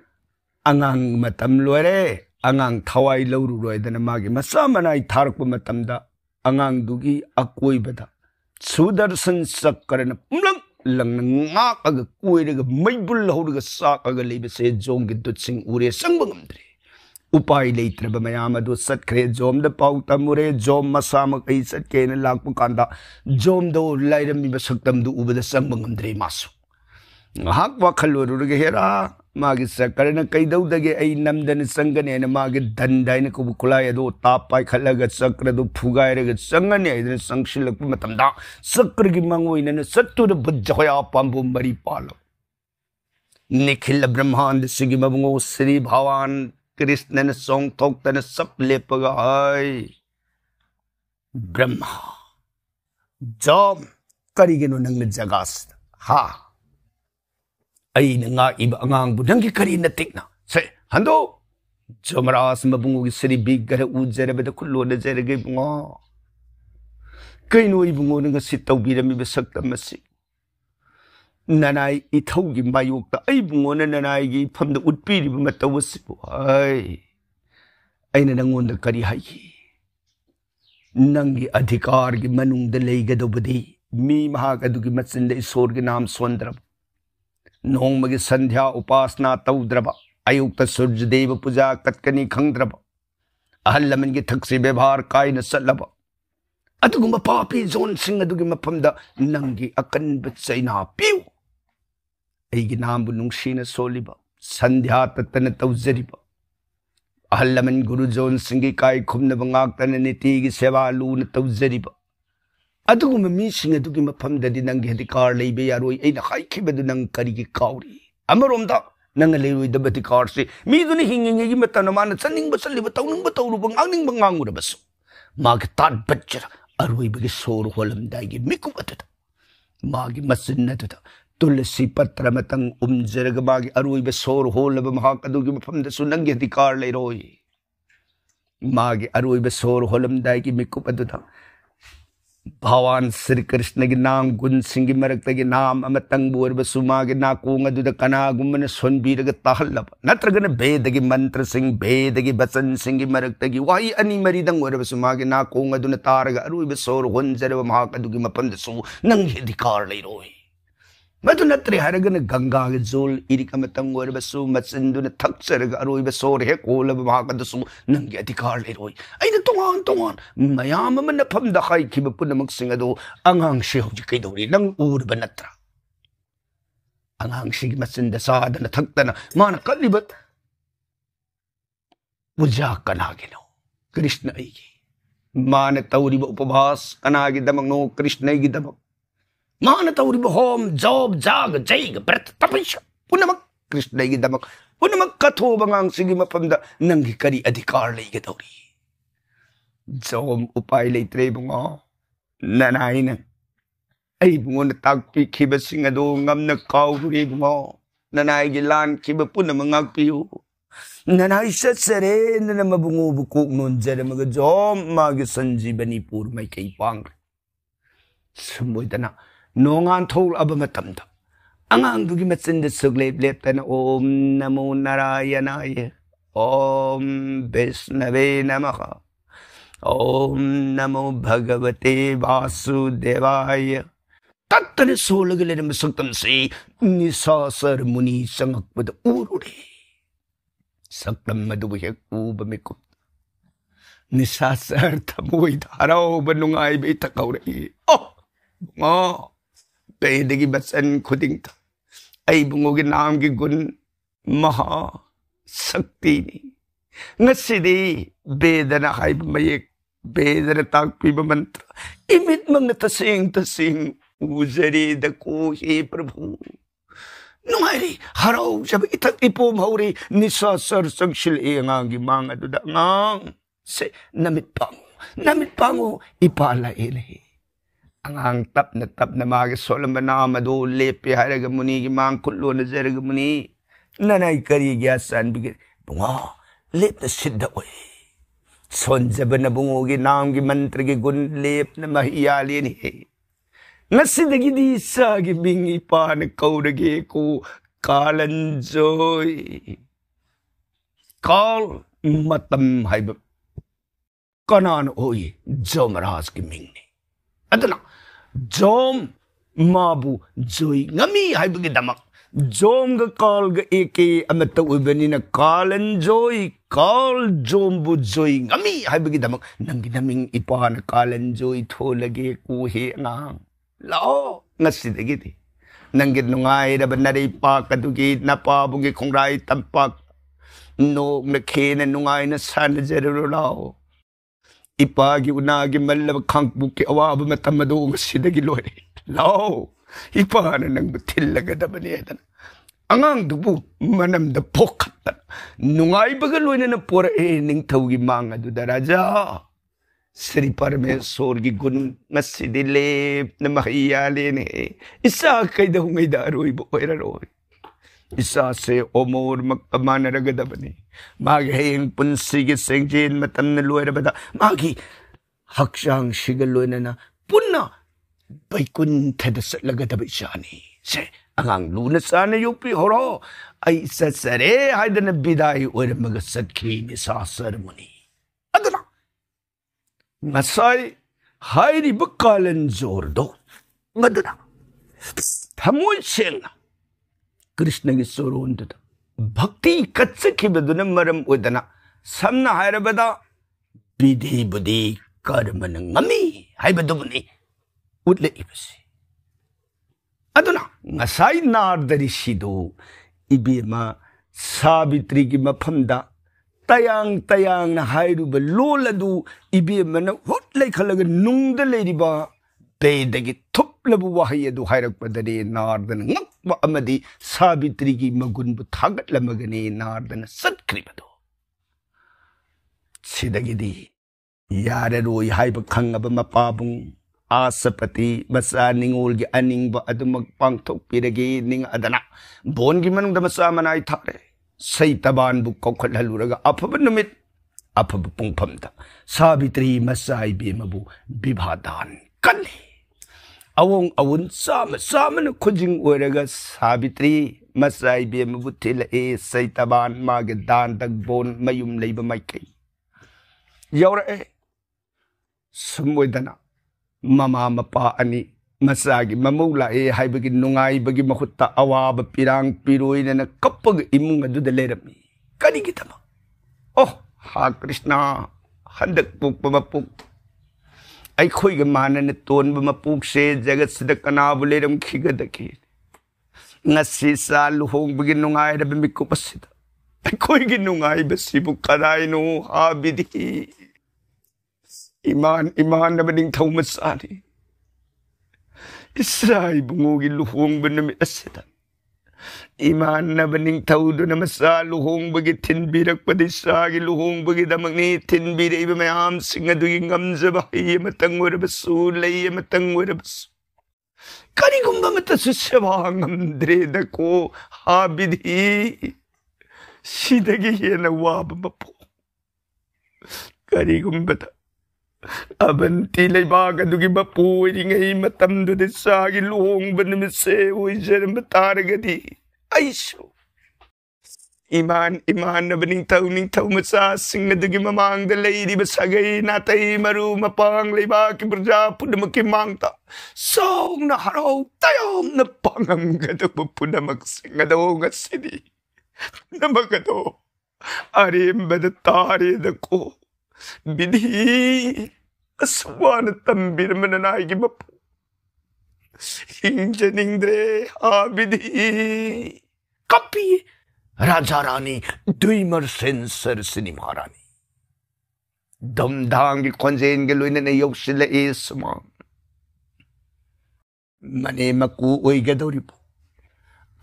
अंगांग मतम लोरे अंगांग थवाई लौरुरोइदना मागे मसा मनाई थारकपा मतमदा अंगांग दुगी अकोइबदा सुदर्शन चक्रन पुलंग लंग ngaक कोइरग मैबुल हौरग साकग लेबसे जोमगे दुत्सिंग उरे संबंगमद्रे उपाय लेत्रब मयाम अदु सत्खरे जोमद पाउ तमुरे जोम मसामक ऐ सत्केन लाकपु कांदा जोमदो लाइरमी बसक्तमदु उबद संबंगमद्रे मासु हाक वाखलोरुग हेरा मागे सकरन कैदौदगे ऐ नमदन संगने न मागे दंडाइन को खुलाय दो ताप पाइ खलग चक्र दो फुगायरग संगने ऐदन संशिलक मतमदा चक्र की मंगोइन न सत्तुर बुज्जया पांबु मरी पालो निखिल ब्रह्मांड सिगी मबंगो श्री भगवान कृष्णन सोंग थोक्तन सब लेपगा हाय ब्रह्मा जॉम करिगेनो नंग जगास हा अईन इब अंगांगबु नंगी करी नतिकना से हंदो जोमरास मबुंगु की श्री बिगर उजरबद खुल्लोन जरगे बुंगो कइनो इबुंगो नंग सितौबिरमी बसक्तमसि ननाई इथौगी मायोक्ता अई बुंगो ननाई गी फमद उत्पीरिब मतवसिबु हाय अईन नंगोंद करी हाई नंगी अधिकार की मनुंग लेगदबदी मी महागदुगी मचिंद ईश्वर के नाम सोंद्रब नोंमगे संध्या उपासना तौद्रब अयुक्त सूर्यदेव पूजा कटकनी खंद्रब अहल लमन की थक्सी व्यवहार कायन सलब अदुगुम पापी जोन सिंह अदुगी मफमद नंगी अकनब चैना पिउ ऐगी नामबु नुंगसीन सोलिब संध्या ततन तौजरिब अहल लमन गुरु जोन सिंह की काय खुमनब ngaktana नीति की सेवा लून तौजरिब अदुगुम मीसिंग अदुगी मफमददि नंगी अधिकार लेबे यारोई ऐना हाइखिबदु नंग करिगी काउरी अमरोमदा नंग लेरोइदब अधिकार से मीदुनि हिंगिंगेगी मतन मान चनिंग बसलिब तौनिंग बतौरुब nganning banganguरबसु मागे तात बच्चर अरोइबगे सोर होलमदागी मिकु अतत मागे मसिन्नतत तुलसी पत्र मतंग उमजरग मागे अरोइब सोर होलब महाक अदुगी मफमदसु नंगी अधिकार लेरोई मागे अरोइब सोर होलमदागी मिकु अतत भगवान श्री कृष्ण के नाम गुण सिंह मरक्त के नाम अमतंग बोरबसुमा के नाकोंग अदुद कनागुमन सोनबीरग ताहलब नत्रगन भेद के मंत्र सिंह भेद के बचन सिंह मरक्त की वाही अनि मरीदंग बोरबसुमा के नाकोंग अदुन तारग अरुइब सोर होंजरब महाकदुगी मपंदसु नंगी अधिकार लेरोई मधु नत्रे हरगन गंगा के जोल इरिक अमतंग बोरबसु मचिंदुन थक्सरग अरुइब सोर हे कोलब महाकदसु नंगी अधिकार लेरोई ऐन तोवान तोवान मयाम मन फम दखाई खिब पुनमक सिंह अदो अंगांग से होजि कैदौरी नंग उरब नत्रा अंगांग सिग मचिंद सादन थक्तन मान कलिब पूजा कनागिनो कृष्ण ऐगी मान तौरिब उपवास कनागी दमक नो कृष्ण ऐगी दमक मान तौरिब होम जॉब जाग जैग व्रत तपस्या पुनमक कृष्ण ऐगी दमक पुनमक कथो बंगांग सिगी मफमद नंगी करी अधिकार लेगदौरी जोम उपाय लेत्रे बुंगो ननाइन ऐ बुंगो न ताकपी खिब सिंह अदो ngमन काउरुरे बुंगो ननाई गी लान खिब पुनम ngakpiu ननाई सत्सरे ननम बुंगो बुकोक नोंजरमग जोम मागे संजीवनी पुर मै कई पांग सुमोइदना नोंगान थोल अब मतमदा अंगांग दुगी मचिंद सुगलेब लेप्तन ओम नमो नारायणाय ओम वैष्णवे नमः ओम नमो भगवते वासुदेवाय तत्तन सोलगले नम सक्तम से निसासर मुनि संगपद उरुडे सक्तम मधु हे उब मिकु निसासर थमोई धाराओ बनुंगाई बे तकौरे ओ बेदगी बचन खुदिंग था ऐ बुंगोगे नाम की गुण महा शक्ति नि ngasidi bedana haib mayek bedana takpiba mantra imit mang tasing ujari da ko he prabhu nungai harau jab itak ipom hauri nisa sar sangshil e ngangi mang adu da ngang se namit pango ipala ele Angang tap na magi solambana madu lepe haraga muni ki mang kullo na zaraga muni. Nanay kari gyasan bigit. Bunga, lep na sidda oy. Sonjaba na bungugi naam ki mantra ki gun lep na mahiyali ni he. Nasidagi di sa ki bingi pa na kauragi ko kalanjoy. Kal matam haibab. Kanan oy, Jom Maharaj ki mingni. Adana, Jom mabu joy ngami haibagi damak. Jom ga kal ga eke amata ubani na kalan joy. Kal Jom bu joy ngami haibagi damak. Nang ginaming ipa na kalan joy tholagi kuhi ngang. Lao, ngasidagiti. Nang ginungay na banari pa kadugit na pabugi kong rai tampak. No, na kena nungay na sana jaruro lao. Ipagi unagi malab kangbuki awaba matamado ngasidagi loy. Lao, ipa na nang butilaga da baniyadan. Angang dubu manam da pokatan. Nungay bagaloy na napura ning tawgi mga dudaraja. Sri Parameswar gi gun ngasidile na mahiyali ni. Isa kay daw ngay daroy bukoy raroy. Isa se omor magpamana ragada ba ni. Maghayang punsigi sengjin matan na luwera bata. Magi haksyang sigaloy na puna. Baykun tadasat lagada ba siya ni. Se ang luna sana yupi horo. Ay isa sare hayda na biday wala magasad kini sa ceremony. Ano na? Masay hayri bakalan zordo. Ano na? Tamoy siyang Krishna ki sorondada. Bhakti katsakibaduna maram udana. Samna hairabada. Bidhi budhi karma na ngami. Haibadumuni. Udle ibasi. Aduna. Ngasay nardari sido. Ibima Sabitri ki mapamda. Tayang na hairuba loladu. Ibima na hutlay kalaga nungdalay diba. Bedagi tuplabu wahayadu hairakpadari nardana ngak. Amadi Sabitri ki magunbu thagat lamagani nardana satkribato. Sidagidi yararoi haiba khangaba mapabung asapati masa ningol gi aningba adu magpangthok piragi ning adana bon gi manung da masa manai thare saitaban bu kokhalhaluraga afaba numit afaba pungphamda Sabitri masai be mabu bibhadan kalli Awong awun sama na kujing oraga Sabitri masay biya mabutila saitaban magadan dagbon mayum layba may kay. Yawra sumoy dana mama mapaani masagi mamula haibagi nungay bagi makuta awaba pirang piroy na kapag imong adudalerami. Kani kita ba? Oh, ha Krishna, handak pug pamapug. Ay ko'y gamana na tuon ba mapugse jagat sa kanabuli ng kigadaki. Nga sisa luhong ba ginungay na bimiko pa sita. Ay ko'y ginungay ba sibuk kanay no habidi. Iman na ba ning taumasani. Isa'y bungugi luhong ba namin asita. Iman na ba ning taudo na masaluhong bagi tinbirak pa di sagi luhong bagi damang ni tinbira iba may amsing nga duging amza ba iya matangwara basu laya matangwara basu kani kung ba matasusabang amdre na ko habidi sidagi yan na waba mapo kani kung ba abantilay baga dugi mapo ngay matamdo di sagi luhong ba namin sewo siya na mataragadi ay so. Iman na baning tao masasing na dugi mamang dalay di basagay natay maru mapang layba kiberja po na makimangta. Song na haraw tayong na panganggado po na magsingado nga sini. Na magado. Arim badatari na ko. Bidhi. Aswa na tambi naman na naigima po. Hinjaningdre habidi kapi Raja Rani Duimar Sensor Sini Maharani Damdang ki konsen geloy na nayok sila isma Mane maku oy gadori po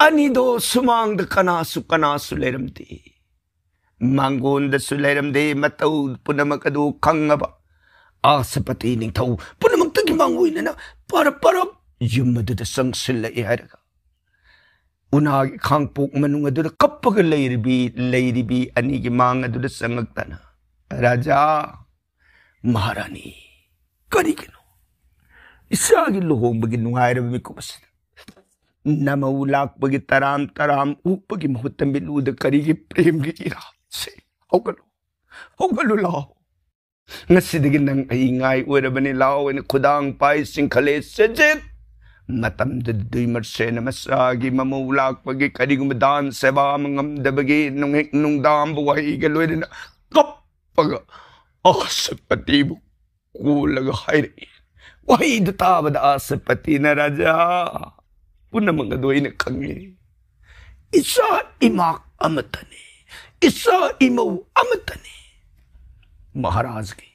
Anido sumang da kanasu leramdi Mangun da suleramdi mataud po na makadu kangaba आसपति निंथौ पुनमक्तगी मांगोइनना परप युमदुदा संगसिल्लए हायरगा उनागी खांगपोक मनुंग अदुदा कप्पगा लेरिबी अनिगी मांग अदुदा संगक्तना राजा महारानी करिगिनो इसागी लुहोंबगी नुंगाइरबा मिकुमसिदा नमऊ लाकपगी तराम ऊपगी महूत मिलूद करिगी प्रेम की इरा से हौगलो लाओ ngasidige nang ai ngai oirabani lao en khudang pai singkhale sejet matam de duimar sena masagi mamu lakpagi karigum dan seba mangam dabagi nunghek nungdam buai ge loidena kappaga asapati bu kulaga haire wai data bada asapati na raja punamang adoina khangi isa imak amatani isa imau amatani महाराज की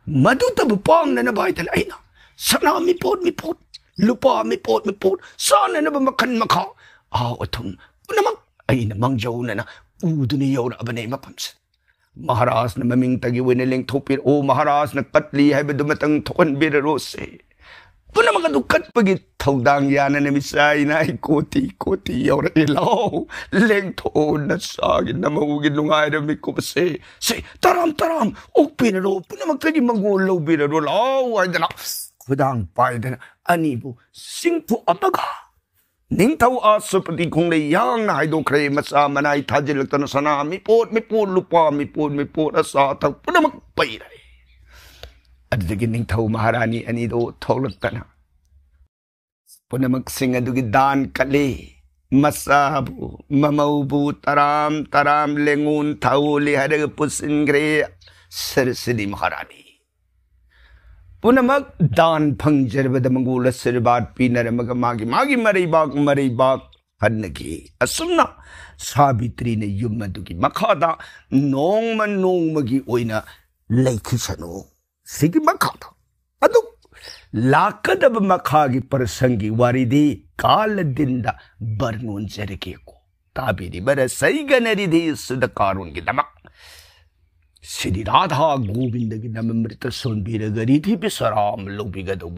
मधु तब पांग न by थल आइना सना मी pot लुपा मी pot सान न मखन मखा आ अथुम पुनमक आइना मंगजौ न उदुनि यौरा बने मफमस महाराज न ममिंग तगी वेने लेंग थोपिर ओ महाराज न कटली है बदुमतंग थोन बिर रोसे पुनमक दु कटपगी थौदांग यान न मिसाई नाई कोती यौरा लाओ लेंग थो न सागी नमउगी नुंगाई र मिको बसे से तराम ओपिरो पुनमक तगी मंगो लो बिरो लाओ आइदना खुदांग पाइदना अनिबु सिंगफु अतगा निंथौ आसपति खोंले यांग ना हाइदो खरे मसा मनाई थाजिलतन सना मी पोट लुपा मी पोट असा थक पुनमक पैरे अदगी निंथौ महारानी अनिदो थौलतना पुनमक सिंह अदुगी दान कले मसाबु ममौबु तराम लेंगुन थाउली हरग पुसिनग्रे सरसदी महारानी पुनमक दान फंगजरबद मंगोल आशीर्वाद पीनरमग मागी मरैबाग हन्नगी असुमना सावित्री ने युम अदुगी मखादा नोंगमगी ओइना लैखिसनो सिगी मखादा अदु लाकदब मखागी परसंगी वारिदी काल दिंदा बरनोन जरके को ताबिरी बर सैगनरिदी सुद कारुन की दमक श्री राधा गोविंद की नमृत सोनबीर गरीथी बिसराम लोबिगदो